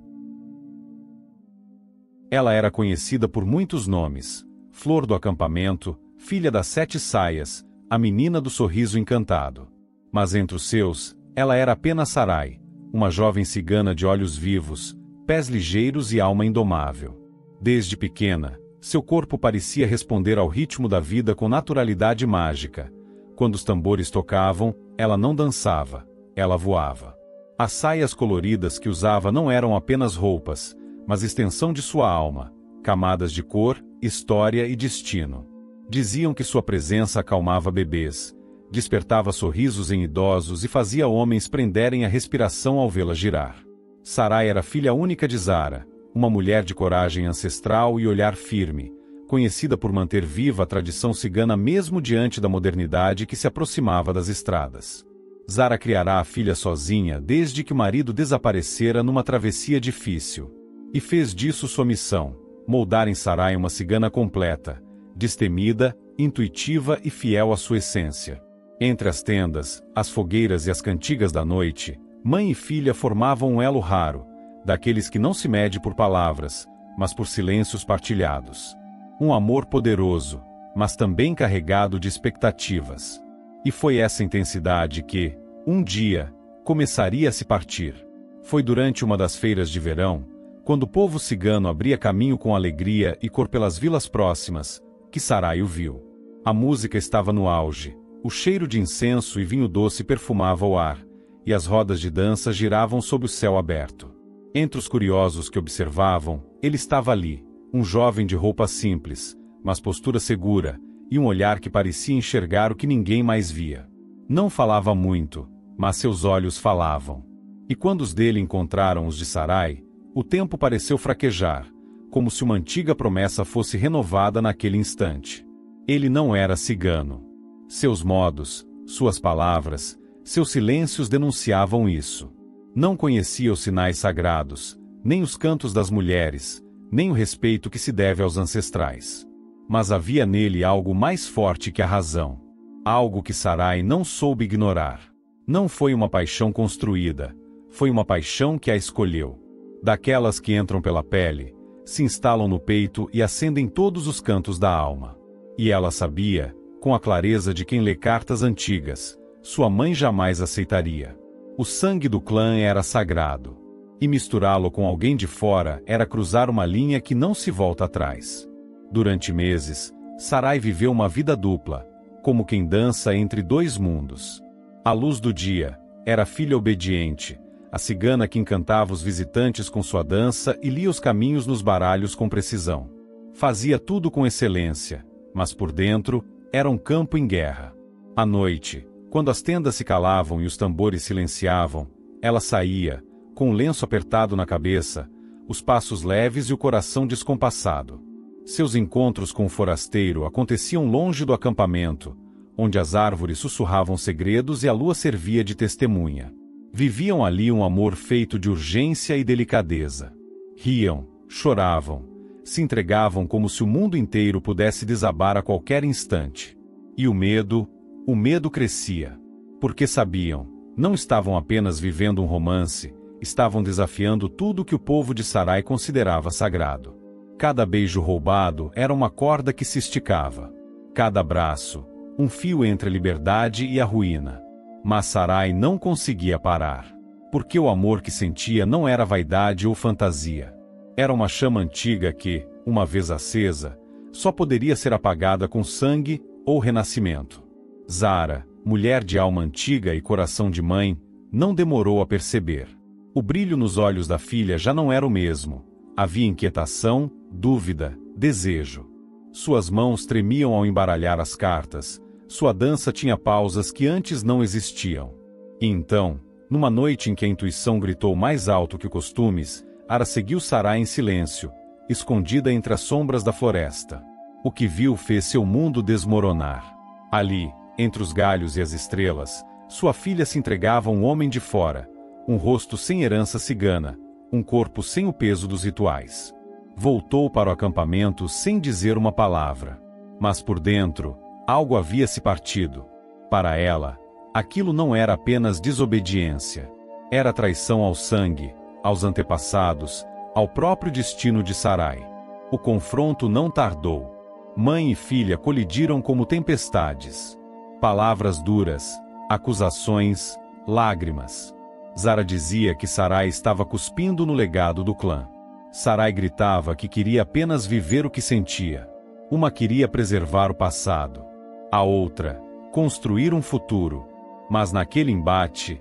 Ela era conhecida por muitos nomes: Flor do Acampamento, Filha das Sete Saias, a Menina do Sorriso Encantado. Mas entre os seus, ela era apenas Sarai, uma jovem cigana de olhos vivos, pés ligeiros e alma indomável. Desde pequena, seu corpo parecia responder ao ritmo da vida com naturalidade mágica. Quando os tambores tocavam, ela não dançava, ela voava. As saias coloridas que usava não eram apenas roupas, mas extensão de sua alma, camadas de cor, história e destino. Diziam que sua presença acalmava bebês, despertava sorrisos em idosos e fazia homens prenderem a respiração ao vê-la girar. Sarai era filha única de Zara, uma mulher de coragem ancestral e olhar firme, conhecida por manter viva a tradição cigana mesmo diante da modernidade que se aproximava das estradas. Zara criará a filha sozinha desde que o marido desaparecera numa travessia difícil. E fez disso sua missão, moldar em Sarai uma cigana completa, destemida, intuitiva e fiel à sua essência. Entre as tendas, as fogueiras e as cantigas da noite, mãe e filha formavam um elo raro, daqueles que não se mede por palavras, mas por silêncios partilhados. Um amor poderoso, mas também carregado de expectativas. E foi essa intensidade que, um dia, começaria a se partir. Foi durante uma das feiras de verão, quando o povo cigano abria caminho com alegria e cor pelas vilas próximas, que Sarai o viu. A música estava no auge, o cheiro de incenso e vinho doce perfumava o ar, e as rodas de dança giravam sob o céu aberto. Entre os curiosos que observavam, ele estava ali, um jovem de roupa simples, mas postura segura, e um olhar que parecia enxergar o que ninguém mais via. Não falava muito, mas seus olhos falavam. E quando os dele encontraram os de Sarai, o tempo pareceu fraquejar, como se uma antiga promessa fosse renovada naquele instante. Ele não era cigano. Seus modos, suas palavras, seus silêncios denunciavam isso. Não conhecia os sinais sagrados, nem os cantos das mulheres, nem o respeito que se deve aos ancestrais. Mas havia nele algo mais forte que a razão. Algo que Sarai não soube ignorar. Não foi uma paixão construída, foi uma paixão que a escolheu. Daquelas que entram pela pele, se instalam no peito e acendem todos os cantos da alma. E ela sabia, com a clareza de quem lê cartas antigas, sua mãe jamais aceitaria. O sangue do clã era sagrado. E misturá-lo com alguém de fora era cruzar uma linha que não se volta atrás. Durante meses, Sarai viveu uma vida dupla, como quem dança entre dois mundos. À luz do dia, era filha obediente, a cigana que encantava os visitantes com sua dança e lia os caminhos nos baralhos com precisão. Fazia tudo com excelência, mas por dentro, era um campo em guerra. À noite, quando as tendas se calavam e os tambores silenciavam, ela saía, com o lenço apertado na cabeça, os passos leves e o coração descompassado. Seus encontros com o forasteiro aconteciam longe do acampamento, onde as árvores sussurravam segredos e a lua servia de testemunha. Viviam ali um amor feito de urgência e delicadeza. Riam, choravam, se entregavam como se o mundo inteiro pudesse desabar a qualquer instante. E o medo crescia. Porque sabiam, não estavam apenas vivendo um romance, estavam desafiando tudo que o povo de Sarai considerava sagrado. Cada beijo roubado era uma corda que se esticava. Cada abraço, um fio entre a liberdade e a ruína. Mas Sarai não conseguia parar. Porque o amor que sentia não era vaidade ou fantasia. Era uma chama antiga que, uma vez acesa, só poderia ser apagada com sangue ou renascimento. Zara, mulher de alma antiga e coração de mãe, não demorou a perceber. O brilho nos olhos da filha já não era o mesmo. Havia inquietação, dúvida, desejo. Suas mãos tremiam ao embaralhar as cartas. Sua dança tinha pausas que antes não existiam. E então, numa noite em que a intuição gritou mais alto que costumes, Ara seguiu Sarai em silêncio, escondida entre as sombras da floresta. O que viu fez seu mundo desmoronar. Ali, entre os galhos e as estrelas, sua filha se entregava a um homem de fora, um rosto sem herança cigana, um corpo sem o peso dos rituais. Voltou para o acampamento sem dizer uma palavra. Mas por dentro, algo havia se partido. Para ela, aquilo não era apenas desobediência. Era traição ao sangue, aos antepassados, ao próprio destino de Sarai. O confronto não tardou. Mãe e filha colidiram como tempestades. Palavras duras, acusações, lágrimas. Zara dizia que Sarai estava cuspindo no legado do clã. Sarai gritava que queria apenas viver o que sentia. Uma queria preservar o passado. A outra, construir um futuro. Mas naquele embate,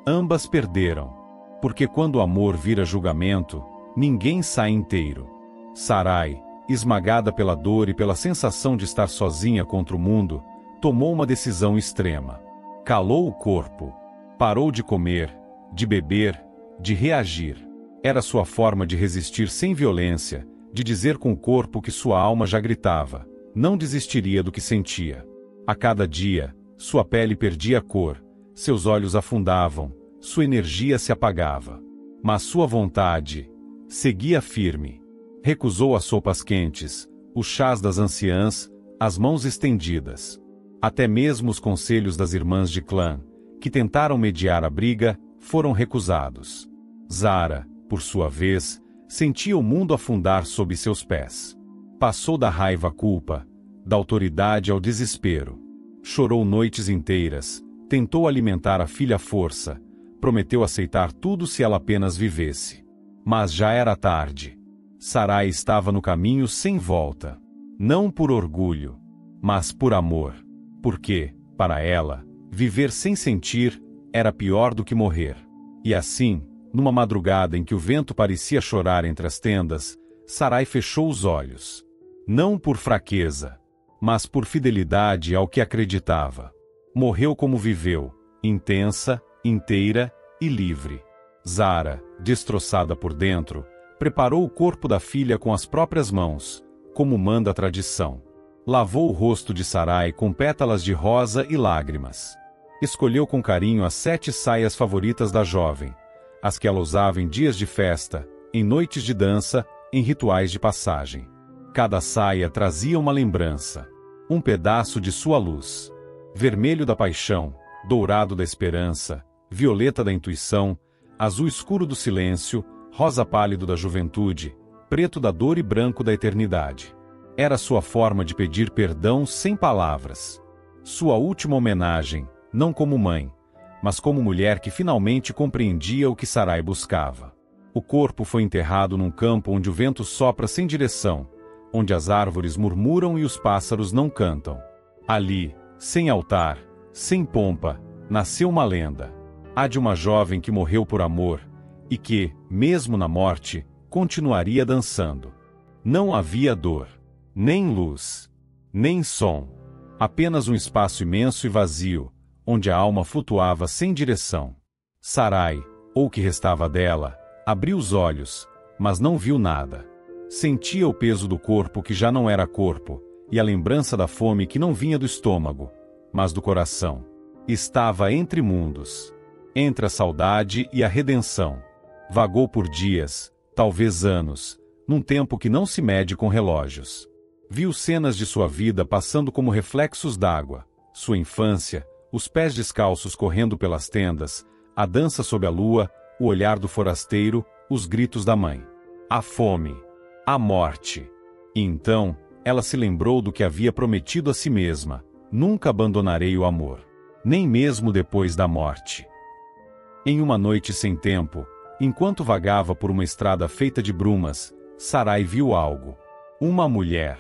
ambas perderam. Porque quando o amor vira julgamento, ninguém sai inteiro. Sarai, esmagada pela dor e pela sensação de estar sozinha contra o mundo, tomou uma decisão extrema. Calou o corpo. Parou de comer, de beber, de reagir. Era sua forma de resistir sem violência, de dizer com o corpo que sua alma já gritava, não desistiria do que sentia. A cada dia, sua pele perdia cor, seus olhos afundavam, sua energia se apagava. Mas sua vontade seguia firme. Recusou as sopas quentes, os chás das anciãs, as mãos estendidas. Até mesmo os conselhos das irmãs de clã, que tentaram mediar a briga, foram recusados. Zara, por sua vez, sentia o mundo afundar sob seus pés. Passou da raiva à culpa, da autoridade ao desespero. Chorou noites inteiras, tentou alimentar a filha à força, prometeu aceitar tudo se ela apenas vivesse. Mas já era tarde. Sarai estava no caminho sem volta. Não por orgulho, mas por amor. Porque, para ela, viver sem sentir era pior do que morrer. E assim, numa madrugada em que o vento parecia chorar entre as tendas, Sarai fechou os olhos. Não por fraqueza, mas por fidelidade ao que acreditava. Morreu como viveu, intensa, inteira e livre. Zara, destroçada por dentro, preparou o corpo da filha com as próprias mãos, como manda a tradição. Lavou o rosto de Sarai com pétalas de rosa e lágrimas. Escolheu com carinho as 7 saias favoritas da jovem, as que ela usava em dias de festa, em noites de dança, em rituais de passagem. Cada saia trazia uma lembrança, um pedaço de sua luz. Vermelho da paixão, dourado da esperança, violeta da intuição, azul escuro do silêncio, rosa pálido da juventude, preto da dor e branco da eternidade. Era sua forma de pedir perdão sem palavras. Sua última homenagem, não como mãe, mas como mulher que finalmente compreendia o que Sarai buscava. O corpo foi enterrado num campo onde o vento sopra sem direção, onde as árvores murmuram e os pássaros não cantam. Ali, sem altar, sem pompa, nasceu uma lenda. A de uma jovem que morreu por amor, e que, mesmo na morte, continuaria dançando. Não havia dor, nem luz, nem som. Apenas um espaço imenso e vazio, onde a alma flutuava sem direção. Sarai, ou o que restava dela, abriu os olhos, mas não viu nada. Sentia o peso do corpo que já não era corpo, e a lembrança da fome que não vinha do estômago, mas do coração. Estava entre mundos, entre a saudade e a redenção. Vagou por dias, talvez anos, num tempo que não se mede com relógios. Viu cenas de sua vida passando como reflexos d'água, sua infância, os pés descalços correndo pelas tendas, a dança sob a lua, o olhar do forasteiro, os gritos da mãe. A fome, a morte. E então, ela se lembrou do que havia prometido a si mesma: nunca abandonarei o amor, nem mesmo depois da morte. Em uma noite sem tempo, enquanto vagava por uma estrada feita de brumas, Sarai viu algo. Uma mulher.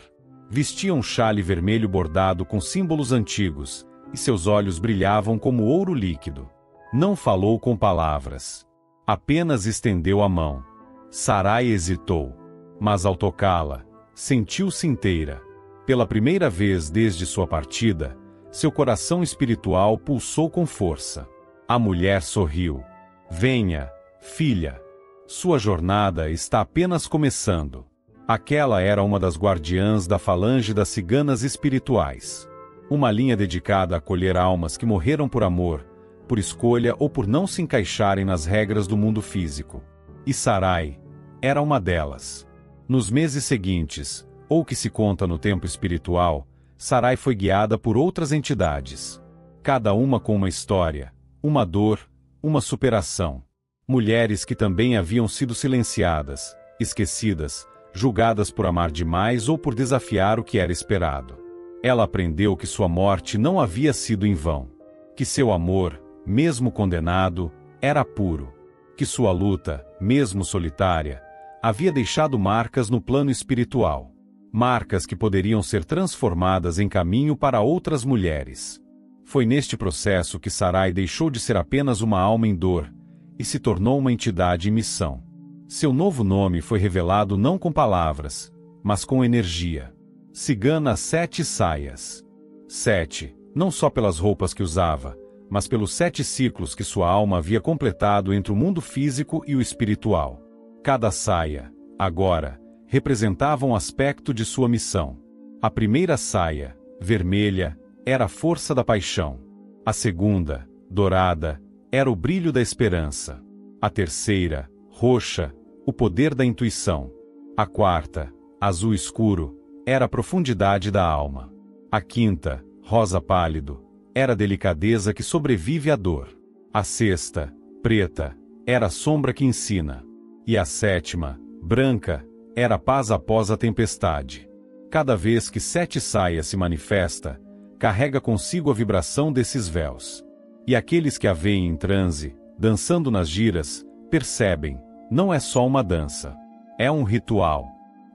Vestia um chale vermelho bordado com símbolos antigos, e seus olhos brilhavam como ouro líquido. Não falou com palavras. Apenas estendeu a mão. Sarai hesitou, mas ao tocá-la, sentiu-se inteira. Pela primeira vez desde sua partida, seu coração espiritual pulsou com força. A mulher sorriu. Venha, filha. Sua jornada está apenas começando. Aquela era uma das guardiãs da falange das ciganas espirituais. Uma linha dedicada a acolher almas que morreram por amor, por escolha ou por não se encaixarem nas regras do mundo físico. E Sarai era uma delas. Nos meses seguintes, ou que se conta no tempo espiritual, Sarai foi guiada por outras entidades. Cada uma com uma história, uma dor, uma superação. Mulheres que também haviam sido silenciadas, esquecidas, julgadas por amar demais ou por desafiar o que era esperado. Ela aprendeu que sua morte não havia sido em vão. Que seu amor, mesmo condenado, era puro. Que sua luta, mesmo solitária, havia deixado marcas no plano espiritual. Marcas que poderiam ser transformadas em caminho para outras mulheres. Foi neste processo que Sarai deixou de ser apenas uma alma em dor e se tornou uma entidade em missão. Seu novo nome foi revelado não com palavras, mas com energia. Cigana 7 saias. 7, não só pelas roupas que usava, mas pelos 7 ciclos que sua alma havia completado entre o mundo físico e o espiritual. Cada saia, agora, representava um aspecto de sua missão. A primeira saia, vermelha, era a força da paixão. A segunda, dourada, era o brilho da esperança. A terceira, roxa, o poder da intuição. A quarta, azul escuro, era a profundidade da alma. A quinta, rosa pálido, era a delicadeza que sobrevive à dor. A sexta, preta, era a sombra que ensina. E a sétima, branca, era a paz após a tempestade. Cada vez que 7 saias se manifesta, carrega consigo a vibração desses véus. E aqueles que a veem em transe, dançando nas giras, percebem, não é só uma dança. É um ritual.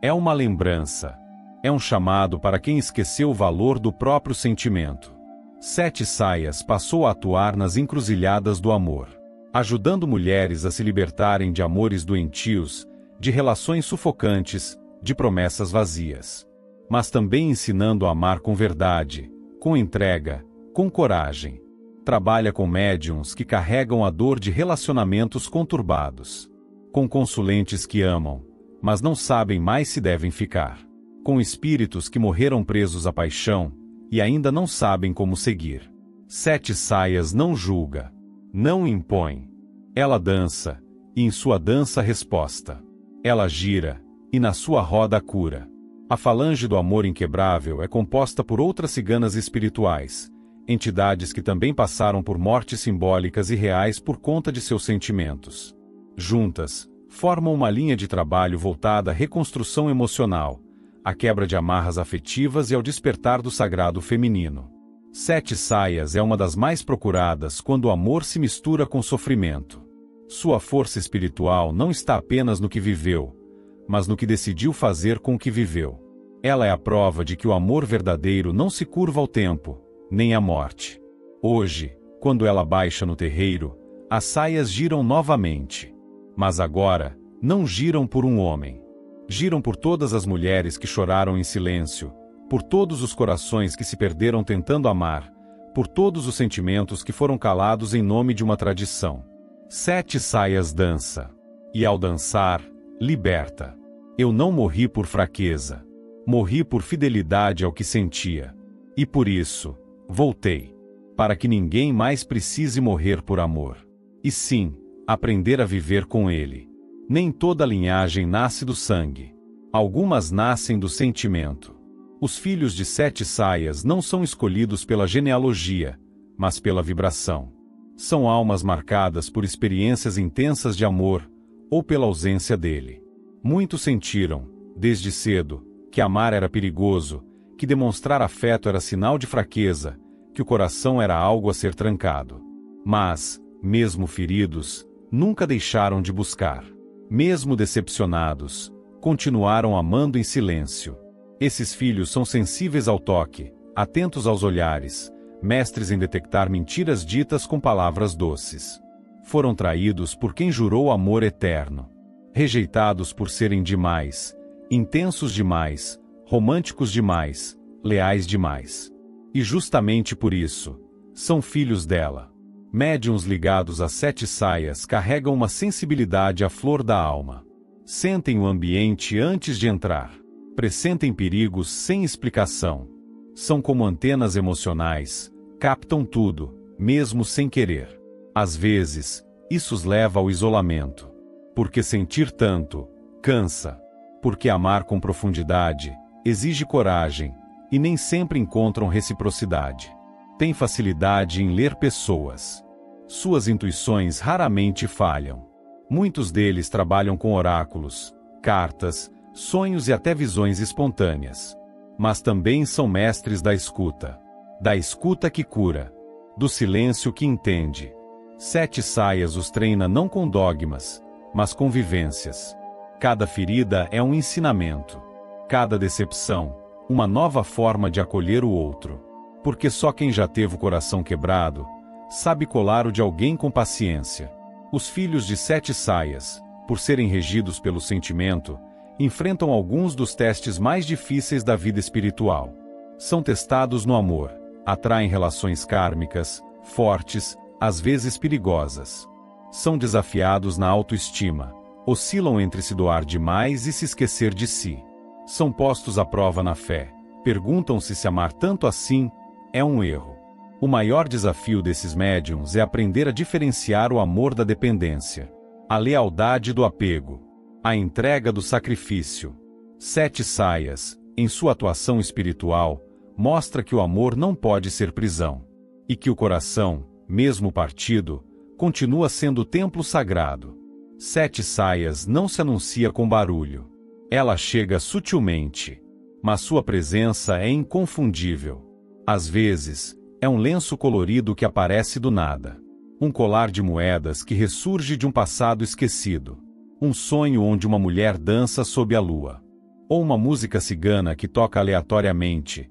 É uma lembrança. É um chamado para quem esqueceu o valor do próprio sentimento. 7 saias passou a atuar nas encruzilhadas do amor, ajudando mulheres a se libertarem de amores doentios, de relações sufocantes, de promessas vazias. Mas também ensinando a amar com verdade, com entrega, com coragem. Trabalha com médiuns que carregam a dor de relacionamentos conturbados. Com consulentes que amam, mas não sabem mais se devem ficar. Com espíritos que morreram presos à paixão e ainda não sabem como seguir. Sete Saias não julga, não impõe. Ela dança, e em sua dança resposta. Ela gira, e na sua roda cura. A falange do amor inquebrável é composta por outras ciganas espirituais, entidades que também passaram por mortes simbólicas e reais por conta de seus sentimentos. Juntas, formam uma linha de trabalho voltada à reconstrução emocional, à quebra de amarras afetivas e ao despertar do sagrado feminino. Sete Saias é uma das mais procuradas quando o amor se mistura com sofrimento. Sua força espiritual não está apenas no que viveu, mas no que decidiu fazer com o que viveu. Ela é a prova de que o amor verdadeiro não se curva ao tempo, nem à morte. Hoje, quando ela baixa no terreiro, as saias giram novamente. Mas agora, não giram por um homem. Giram por todas as mulheres que choraram em silêncio, por todos os corações que se perderam tentando amar, por todos os sentimentos que foram calados em nome de uma tradição. Sete Saias dança. E ao dançar, liberta. Eu não morri por fraqueza. Morri por fidelidade ao que sentia. E por isso, voltei. Para que ninguém mais precise morrer por amor. E sim, aprender a viver com ele. Nem toda linhagem nasce do sangue. Algumas nascem do sentimento. Os filhos de Sete Saias não são escolhidos pela genealogia, mas pela vibração. São almas marcadas por experiências intensas de amor, ou pela ausência dele. Muitos sentiram, desde cedo, que amar era perigoso, que demonstrar afeto era sinal de fraqueza, que o coração era algo a ser trancado. Mas, mesmo feridos, nunca deixaram de buscar. Mesmo decepcionados, continuaram amando em silêncio. Esses filhos são sensíveis ao toque, atentos aos olhares, mestres em detectar mentiras ditas com palavras doces. Foram traídos por quem jurou amor eterno. Rejeitados por serem demais, intensos demais, românticos demais, leais demais. E justamente por isso, são filhos dela. Médiuns ligados a Sete Saias carregam uma sensibilidade à flor da alma. Sentem o ambiente antes de entrar. Pressentem perigos sem explicação. São como antenas emocionais, captam tudo, mesmo sem querer. Às vezes, isso os leva ao isolamento. Porque sentir tanto, cansa. Porque amar com profundidade, exige coragem, e nem sempre encontram reciprocidade. Têm facilidade em ler pessoas. Suas intuições raramente falham. Muitos deles trabalham com oráculos, cartas, sonhos e até visões espontâneas. Mas também são mestres da escuta que cura, do silêncio que entende. Sete Saias os treina não com dogmas, mas com vivências. Cada ferida é um ensinamento. Cada decepção, uma nova forma de acolher o outro. Porque só quem já teve o coração quebrado, sabe colar o de alguém com paciência. Os filhos de Sete Saias, por serem regidos pelo sentimento, enfrentam alguns dos testes mais difíceis da vida espiritual. São testados no amor, atraem relações kármicas, fortes, às vezes perigosas. São desafiados na autoestima, oscilam entre se doar demais e se esquecer de si. São postos à prova na fé, perguntam-se se amar tanto assim é um erro. O maior desafio desses médiuns é aprender a diferenciar o amor da dependência, a lealdade do apego, a entrega do sacrifício. Sete Saias, em sua atuação espiritual, mostra que o amor não pode ser prisão, e que o coração, mesmo partido, continua sendo o templo sagrado. Sete Saias não se anuncia com barulho. Ela chega sutilmente, mas sua presença é inconfundível. Às vezes, é um lenço colorido que aparece do nada. Um colar de moedas que ressurge de um passado esquecido. Um sonho onde uma mulher dança sob a lua. Ou uma música cigana que toca aleatoriamente,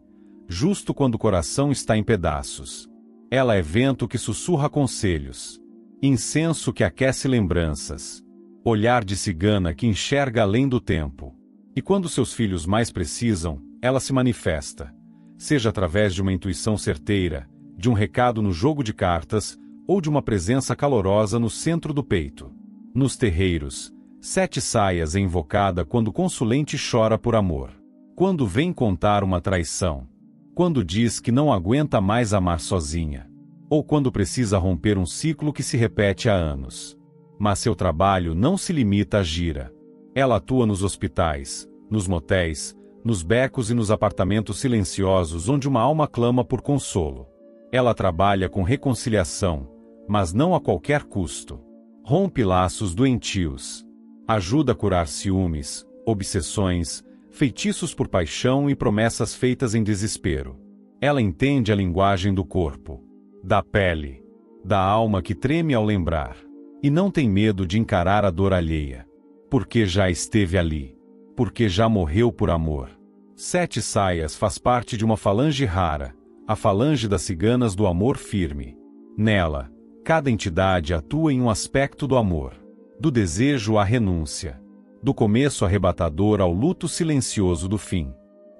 justo quando o coração está em pedaços. Ela é vento que sussurra conselhos. Incenso que aquece lembranças. Olhar de cigana que enxerga além do tempo. E quando seus filhos mais precisam, ela se manifesta. Seja através de uma intuição certeira, de um recado no jogo de cartas ou de uma presença calorosa no centro do peito. Nos terreiros, Sete Saias é invocada quando o consulente chora por amor. Quando vem contar uma traição. Quando diz que não aguenta mais amar sozinha. Ou quando precisa romper um ciclo que se repete há anos. Mas seu trabalho não se limita à gira. Ela atua nos hospitais, nos motéis, nos becos e nos apartamentos silenciosos onde uma alma clama por consolo. Ela trabalha com reconciliação, mas não a qualquer custo. Rompe laços doentios. Ajuda a curar ciúmes, obsessões, feitiços por paixão e promessas feitas em desespero. Ela entende a linguagem do corpo, da pele, da alma que treme ao lembrar. E não tem medo de encarar a dor alheia. Porque já esteve ali. Porque já morreu por amor. Sete Saias faz parte de uma falange rara, a falange das ciganas do amor firme. Nela, cada entidade atua em um aspecto do amor. Do desejo à renúncia. Do começo arrebatador ao luto silencioso do fim.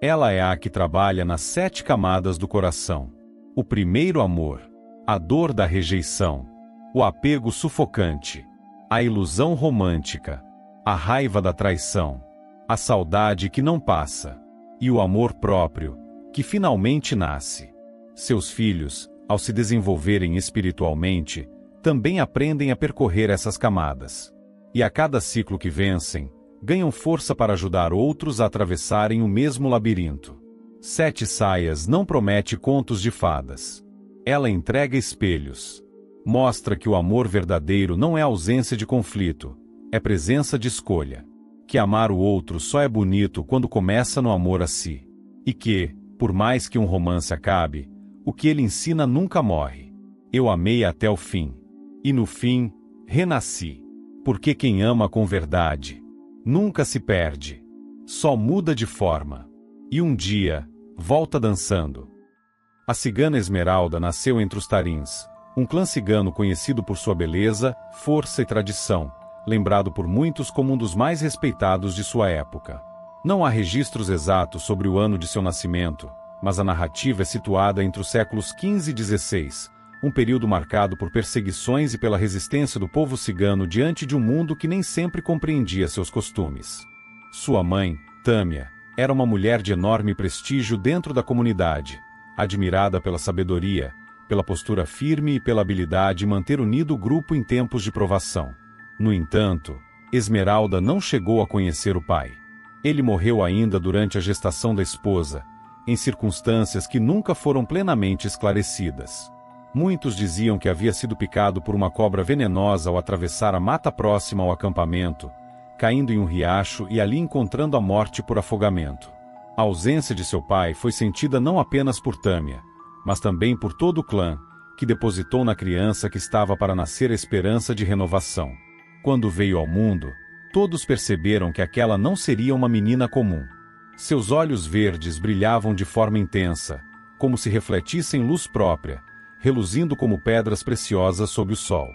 Ela é a que trabalha nas 7 camadas do coração. O primeiro amor. A dor da rejeição. O apego sufocante. A ilusão romântica. A raiva da traição. A saudade que não passa. E o amor próprio, que finalmente nasce. Seus filhos, ao se desenvolverem espiritualmente, também aprendem a percorrer essas camadas. E a cada ciclo que vencem, ganham força para ajudar outros a atravessarem o mesmo labirinto. Sete Saias não promete contos de fadas. Ela entrega espelhos. Mostra que o amor verdadeiro não é ausência de conflito, é presença de escolha. Que amar o outro só é bonito quando começa no amor a si. E que, por mais que um romance acabe, o que ele ensina nunca morre. Eu amei até o fim. E no fim, renasci. Porque quem ama com verdade nunca se perde. Só muda de forma. E um dia, volta dançando. A cigana Esmeralda nasceu entre os Tarins, um clã cigano conhecido por sua beleza, força e tradição, lembrado por muitos como um dos mais respeitados de sua época. Não há registros exatos sobre o ano de seu nascimento, mas a narrativa é situada entre os séculos XV e XVI, um período marcado por perseguições e pela resistência do povo cigano diante de um mundo que nem sempre compreendia seus costumes. Sua mãe, Tâmia, era uma mulher de enorme prestígio dentro da comunidade, admirada pela sabedoria, pela postura firme e pela habilidade de manter unido o grupo em tempos de provação. No entanto, Esmeralda não chegou a conhecer o pai. Ele morreu ainda durante a gestação da esposa, em circunstâncias que nunca foram plenamente esclarecidas. Muitos diziam que havia sido picado por uma cobra venenosa ao atravessar a mata próxima ao acampamento, caindo em um riacho e ali encontrando a morte por afogamento. A ausência de seu pai foi sentida não apenas por Tâmia, mas também por todo o clã, que depositou na criança que estava para nascer a esperança de renovação. Quando veio ao mundo, todos perceberam que aquela não seria uma menina comum. Seus olhos verdes brilhavam de forma intensa, como se refletissem luz própria, reluzindo como pedras preciosas sob o sol.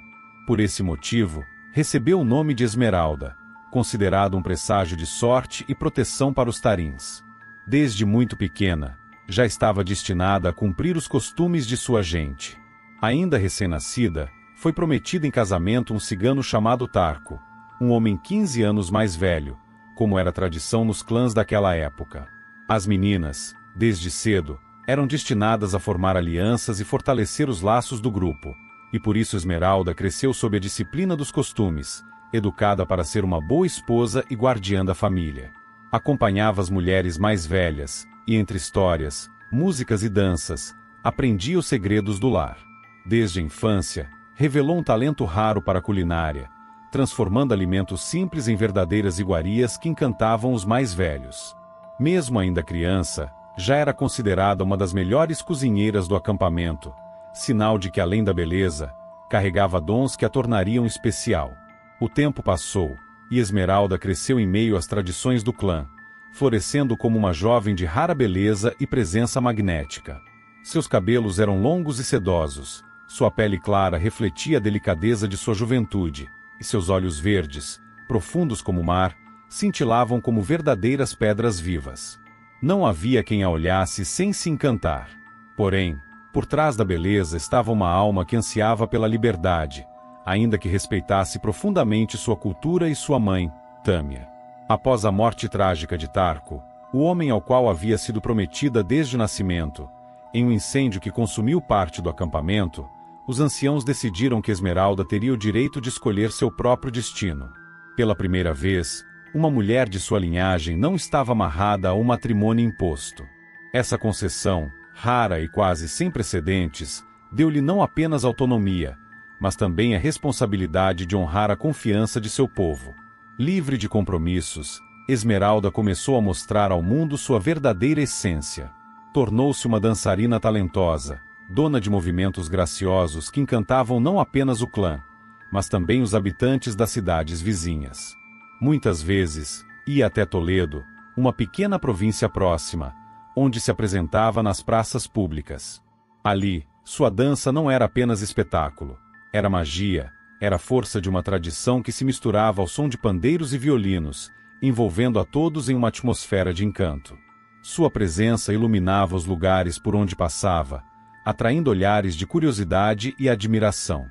Por esse motivo, recebeu o nome de Esmeralda, considerado um presságio de sorte e proteção para os Tarins. Desde muito pequena, já estava destinada a cumprir os costumes de sua gente. Ainda recém-nascida, foi prometida em casamento um cigano chamado Tarco, um homem 15 anos mais velho, como era tradição nos clãs daquela época. As meninas, desde cedo, eram destinadas a formar alianças e fortalecer os laços do grupo, e por isso Esmeralda cresceu sob a disciplina dos costumes, educada para ser uma boa esposa e guardiã da família. Acompanhava as mulheres mais velhas, e entre histórias, músicas e danças, aprendia os segredos do lar. Desde a infância, revelou um talento raro para a culinária, transformando alimentos simples em verdadeiras iguarias que encantavam os mais velhos. Mesmo ainda criança, já era considerada uma das melhores cozinheiras do acampamento, sinal de que, além da beleza, carregava dons que a tornariam especial. O tempo passou, e Esmeralda cresceu em meio às tradições do clã, florescendo como uma jovem de rara beleza e presença magnética. Seus cabelos eram longos e sedosos, sua pele clara refletia a delicadeza de sua juventude, e seus olhos verdes, profundos como o mar, cintilavam como verdadeiras pedras vivas. Não havia quem a olhasse sem se encantar. Porém, Por trás da beleza estava uma alma que ansiava pela liberdade, ainda que respeitasse profundamente sua cultura e sua mãe, Tâmia. Após a morte trágica de Tarco, o homem ao qual havia sido prometida desde o nascimento, em um incêndio que consumiu parte do acampamento, os anciãos decidiram que Esmeralda teria o direito de escolher seu próprio destino. Pela primeira vez, uma mulher de sua linhagem não estava amarrada a um matrimônio imposto. Essa concessão, rara e quase sem precedentes, deu-lhe não apenas autonomia, mas também a responsabilidade de honrar a confiança de seu povo. Livre de compromissos, Esmeralda começou a mostrar ao mundo sua verdadeira essência. Tornou-se uma dançarina talentosa, dona de movimentos graciosos que encantavam não apenas o clã, mas também os habitantes das cidades vizinhas. Muitas vezes, ia até Toledo, uma pequena província próxima, onde se apresentava nas praças públicas. Ali, sua dança não era apenas espetáculo, era magia, era força de uma tradição que se misturava ao som de pandeiros e violinos, envolvendo a todos em uma atmosfera de encanto. Sua presença iluminava os lugares por onde passava, atraindo olhares de curiosidade e admiração.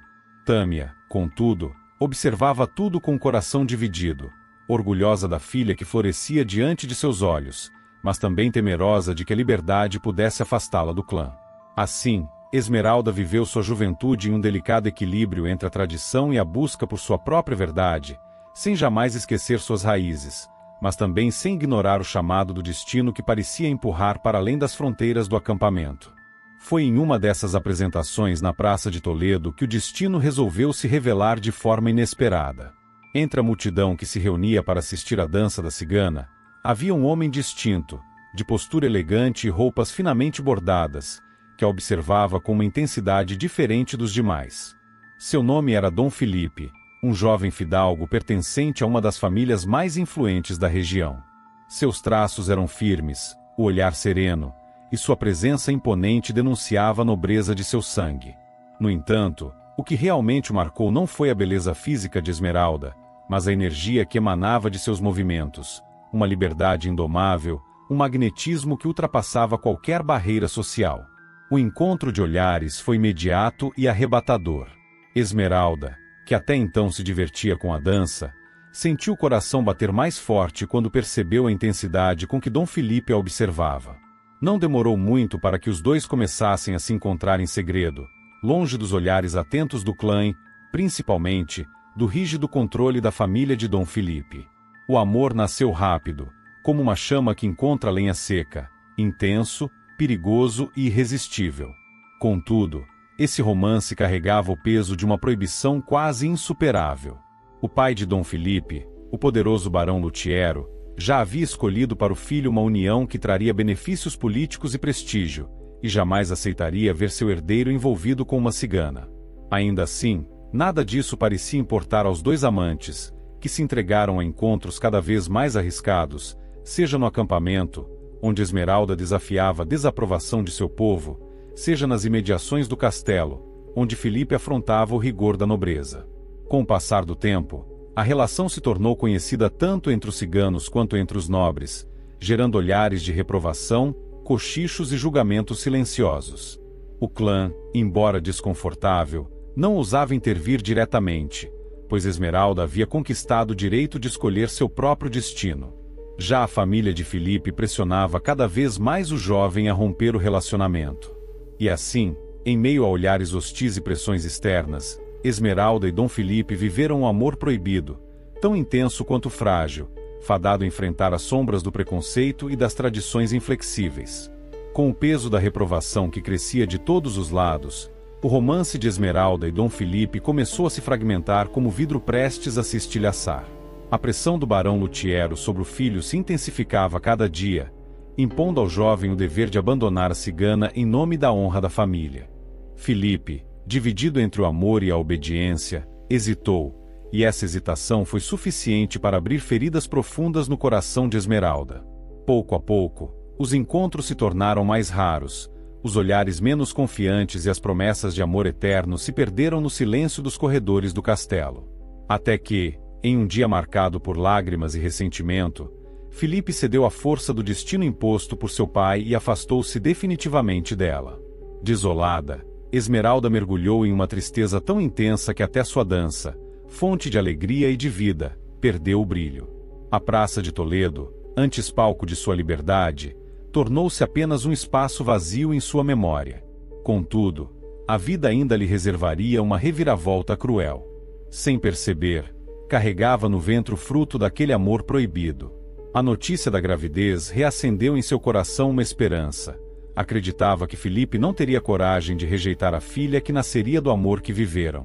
Tâmia, contudo, observava tudo com o coração dividido, orgulhosa da filha que florescia diante de seus olhos, mas também temerosa de que a liberdade pudesse afastá-la do clã. Assim, Esmeralda viveu sua juventude em um delicado equilíbrio entre a tradição e a busca por sua própria verdade, sem jamais esquecer suas raízes, mas também sem ignorar o chamado do destino que parecia empurrar para além das fronteiras do acampamento. Foi em uma dessas apresentações na Praça de Toledo que o destino resolveu se revelar de forma inesperada. Entre a multidão que se reunia para assistir à dança da cigana, havia um homem distinto, de postura elegante e roupas finamente bordadas, que a observava com uma intensidade diferente dos demais. Seu nome era Dom Felipe, um jovem fidalgo pertencente a uma das famílias mais influentes da região. Seus traços eram firmes, o olhar sereno, e sua presença imponente denunciava a nobreza de seu sangue. No entanto, o que realmente o marcou não foi a beleza física de Esmeralda, mas a energia que emanava de seus movimentos, uma liberdade indomável, um magnetismo que ultrapassava qualquer barreira social. O encontro de olhares foi imediato e arrebatador. Esmeralda, que até então se divertia com a dança, sentiu o coração bater mais forte quando percebeu a intensidade com que Dom Felipe a observava. Não demorou muito para que os dois começassem a se encontrar em segredo, longe dos olhares atentos do clã e, principalmente, do rígido controle da família de Dom Felipe. O amor nasceu rápido, como uma chama que encontra lenha seca, intenso, perigoso e irresistível. Contudo, esse romance carregava o peso de uma proibição quase insuperável. O pai de Dom Felipe, o poderoso barão Luthiero, já havia escolhido para o filho uma união que traria benefícios políticos e prestígio, e jamais aceitaria ver seu herdeiro envolvido com uma cigana. Ainda assim, nada disso parecia importar aos dois amantes, que se entregaram a encontros cada vez mais arriscados, seja no acampamento, onde Esmeralda desafiava a desaprovação de seu povo, seja nas imediações do castelo, onde Felipe afrontava o rigor da nobreza. Com o passar do tempo, a relação se tornou conhecida tanto entre os ciganos quanto entre os nobres, gerando olhares de reprovação, cochichos e julgamentos silenciosos. O clã, embora desconfortável, não ousava intervir diretamente, pois Esmeralda havia conquistado o direito de escolher seu próprio destino. Já a família de Felipe pressionava cada vez mais o jovem a romper o relacionamento. E assim, em meio a olhares hostis e pressões externas, Esmeralda e Dom Felipe viveram um amor proibido, tão intenso quanto frágil, fadado a enfrentar as sombras do preconceito e das tradições inflexíveis. Com o peso da reprovação que crescia de todos os lados, o romance de Esmeralda e Dom Felipe começou a se fragmentar como vidro prestes a se estilhaçar. A pressão do barão Luthiero sobre o filho se intensificava a cada dia, impondo ao jovem o dever de abandonar a cigana em nome da honra da família. Felipe, dividido entre o amor e a obediência, hesitou, e essa hesitação foi suficiente para abrir feridas profundas no coração de Esmeralda. Pouco a pouco, os encontros se tornaram mais raros, os olhares menos confiantes e as promessas de amor eterno se perderam no silêncio dos corredores do castelo. Até que, em um dia marcado por lágrimas e ressentimento, Felipe cedeu à força do destino imposto por seu pai e afastou-se definitivamente dela. Desolada, Esmeralda mergulhou em uma tristeza tão intensa que até sua dança, fonte de alegria e de vida, perdeu o brilho. A Praça de Toledo, antes palco de sua liberdade, tornou-se apenas um espaço vazio em sua memória. Contudo, a vida ainda lhe reservaria uma reviravolta cruel. Sem perceber, carregava no ventre o fruto daquele amor proibido. A notícia da gravidez reacendeu em seu coração uma esperança. Acreditava que Felipe não teria coragem de rejeitar a filha que nasceria do amor que viveram.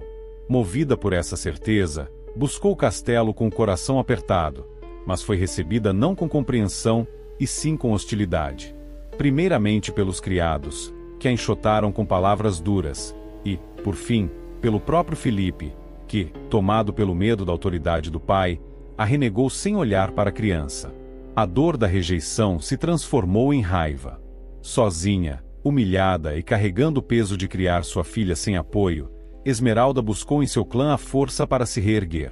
Movida por essa certeza, buscou o castelo com o coração apertado, mas foi recebida não com compreensão, e sim com hostilidade. Primeiramente pelos criados, que a enxotaram com palavras duras, e, por fim, pelo próprio Felipe, que, tomado pelo medo da autoridade do pai, a renegou sem olhar para a criança. A dor da rejeição se transformou em raiva. Sozinha, humilhada e carregando o peso de criar sua filha sem apoio, Esmeralda buscou em seu clã a força para se reerguer.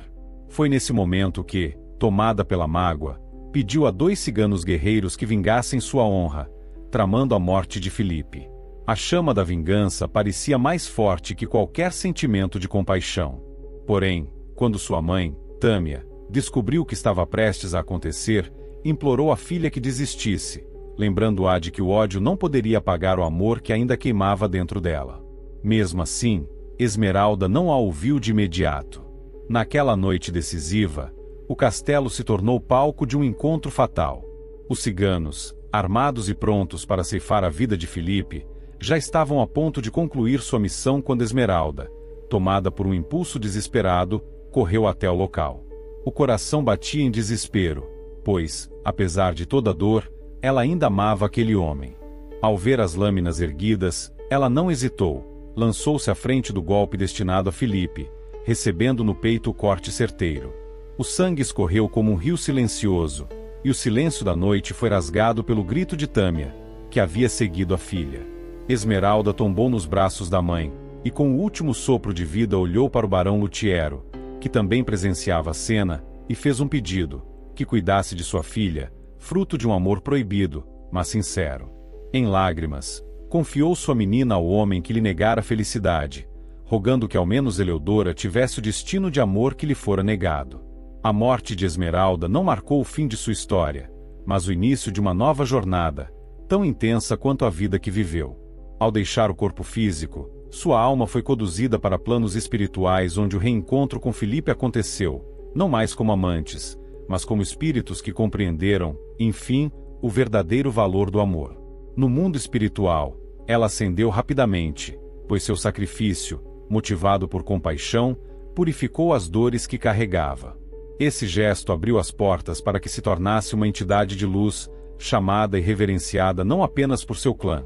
Foi nesse momento que, tomada pela mágoa, pediu a 2 ciganos guerreiros que vingassem sua honra, tramando a morte de Felipe. A chama da vingança parecia mais forte que qualquer sentimento de compaixão. Porém, quando sua mãe, Tâmia, descobriu o que estava prestes a acontecer, implorou à filha que desistisse, lembrando-a de que o ódio não poderia apagar o amor que ainda queimava dentro dela. Mesmo assim, Esmeralda não a ouviu de imediato. Naquela noite decisiva, o castelo se tornou palco de um encontro fatal. Os ciganos, armados e prontos para ceifar a vida de Felipe, já estavam a ponto de concluir sua missão quando Esmeralda, tomada por um impulso desesperado, correu até o local. O coração batia em desespero, pois, apesar de toda a dor, ela ainda amava aquele homem. Ao ver as lâminas erguidas, ela não hesitou, lançou-se à frente do golpe destinado a Felipe, recebendo no peito o corte certeiro. O sangue escorreu como um rio silencioso, e o silêncio da noite foi rasgado pelo grito de Tâmia, que havia seguido a filha. Esmeralda tombou nos braços da mãe, e com o último sopro de vida olhou para o barão Lutiero, que também presenciava a cena, e fez um pedido, que cuidasse de sua filha, fruto de um amor proibido, mas sincero. Em lágrimas, confiou sua menina ao homem que lhe negara a felicidade, rogando que ao menos Eleodora tivesse o destino de amor que lhe fora negado. A morte de Esmeralda não marcou o fim de sua história, mas o início de uma nova jornada, tão intensa quanto a vida que viveu. Ao deixar o corpo físico, sua alma foi conduzida para planos espirituais onde o reencontro com Felipe aconteceu, não mais como amantes, mas como espíritos que compreenderam, enfim, o verdadeiro valor do amor. No mundo espiritual, ela ascendeu rapidamente, pois seu sacrifício, motivado por compaixão, purificou as dores que carregava. Esse gesto abriu as portas para que se tornasse uma entidade de luz, chamada e reverenciada não apenas por seu clã,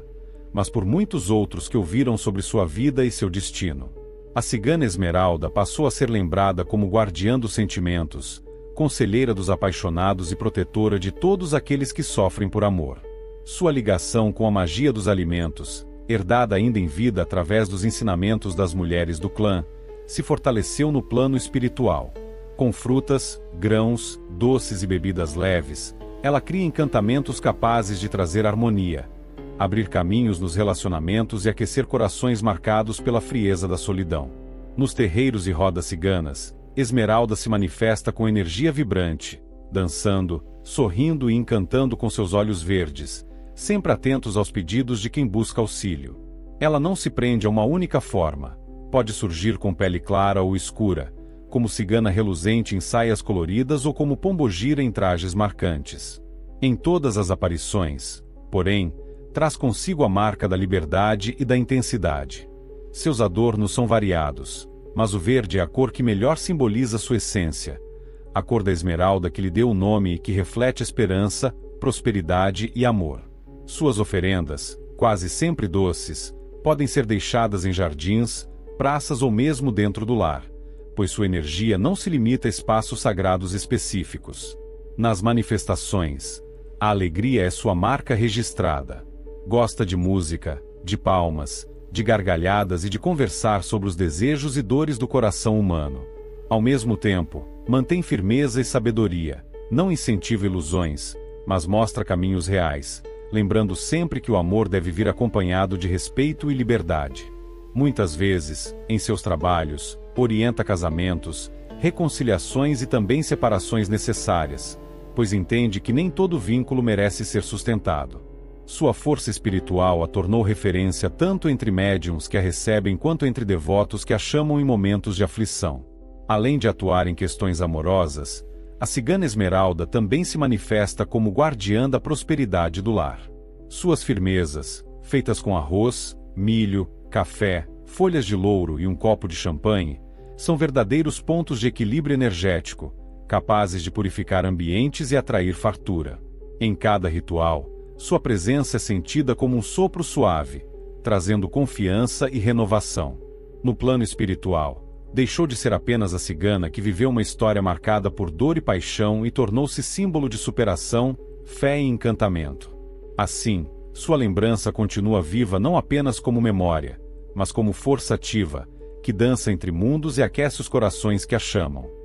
mas por muitos outros que ouviram sobre sua vida e seu destino. A cigana Esmeralda passou a ser lembrada como guardiã dos sentimentos, conselheira dos apaixonados e protetora de todos aqueles que sofrem por amor. Sua ligação com a magia dos alimentos, herdada ainda em vida através dos ensinamentos das mulheres do clã, se fortaleceu no plano espiritual. Com frutas, grãos, doces e bebidas leves, ela cria encantamentos capazes de trazer harmonia, abrir caminhos nos relacionamentos e aquecer corações marcados pela frieza da solidão. Nos terreiros e rodas ciganas, Esmeralda se manifesta com energia vibrante, dançando, sorrindo e encantando com seus olhos verdes, sempre atentos aos pedidos de quem busca auxílio. Ela não se prende a uma única forma, pode surgir com pele clara ou escura, como cigana reluzente em saias coloridas ou como pombogira em trajes marcantes. Em todas as aparições, porém, traz consigo a marca da liberdade e da intensidade. Seus adornos são variados, mas o verde é a cor que melhor simboliza sua essência, a cor da esmeralda que lhe deu o nome e que reflete esperança, prosperidade e amor. Suas oferendas, quase sempre doces, podem ser deixadas em jardins, praças ou mesmo dentro do lar, pois sua energia não se limita a espaços sagrados específicos. Nas manifestações, a alegria é sua marca registrada. Gosta de música, de palmas, de gargalhadas e de conversar sobre os desejos e dores do coração humano. Ao mesmo tempo, mantém firmeza e sabedoria, não incentiva ilusões, mas mostra caminhos reais, lembrando sempre que o amor deve vir acompanhado de respeito e liberdade. Muitas vezes, em seus trabalhos, orienta casamentos, reconciliações e também separações necessárias, pois entende que nem todo vínculo merece ser sustentado. Sua força espiritual a tornou referência tanto entre médiuns que a recebem quanto entre devotos que a chamam em momentos de aflição. Além de atuar em questões amorosas, a cigana Esmeralda também se manifesta como guardiã da prosperidade do lar. Suas firmezas, feitas com arroz, milho, café, folhas de louro e um copo de champanhe, são verdadeiros pontos de equilíbrio energético, capazes de purificar ambientes e atrair fartura. Em cada ritual, sua presença é sentida como um sopro suave, trazendo confiança e renovação. No plano espiritual, deixou de ser apenas a cigana que viveu uma história marcada por dor e paixão e tornou-se símbolo de superação, fé e encantamento. Assim, sua lembrança continua viva não apenas como memória, mas como força ativa, que dança entre mundos e aquece os corações que a chamam.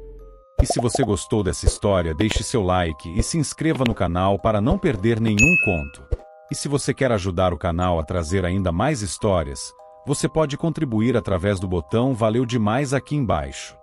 E se você gostou dessa história, deixe seu like e se inscreva no canal para não perder nenhum conto. E se você quer ajudar o canal a trazer ainda mais histórias, você pode contribuir através do botão Valeu Demais aqui embaixo.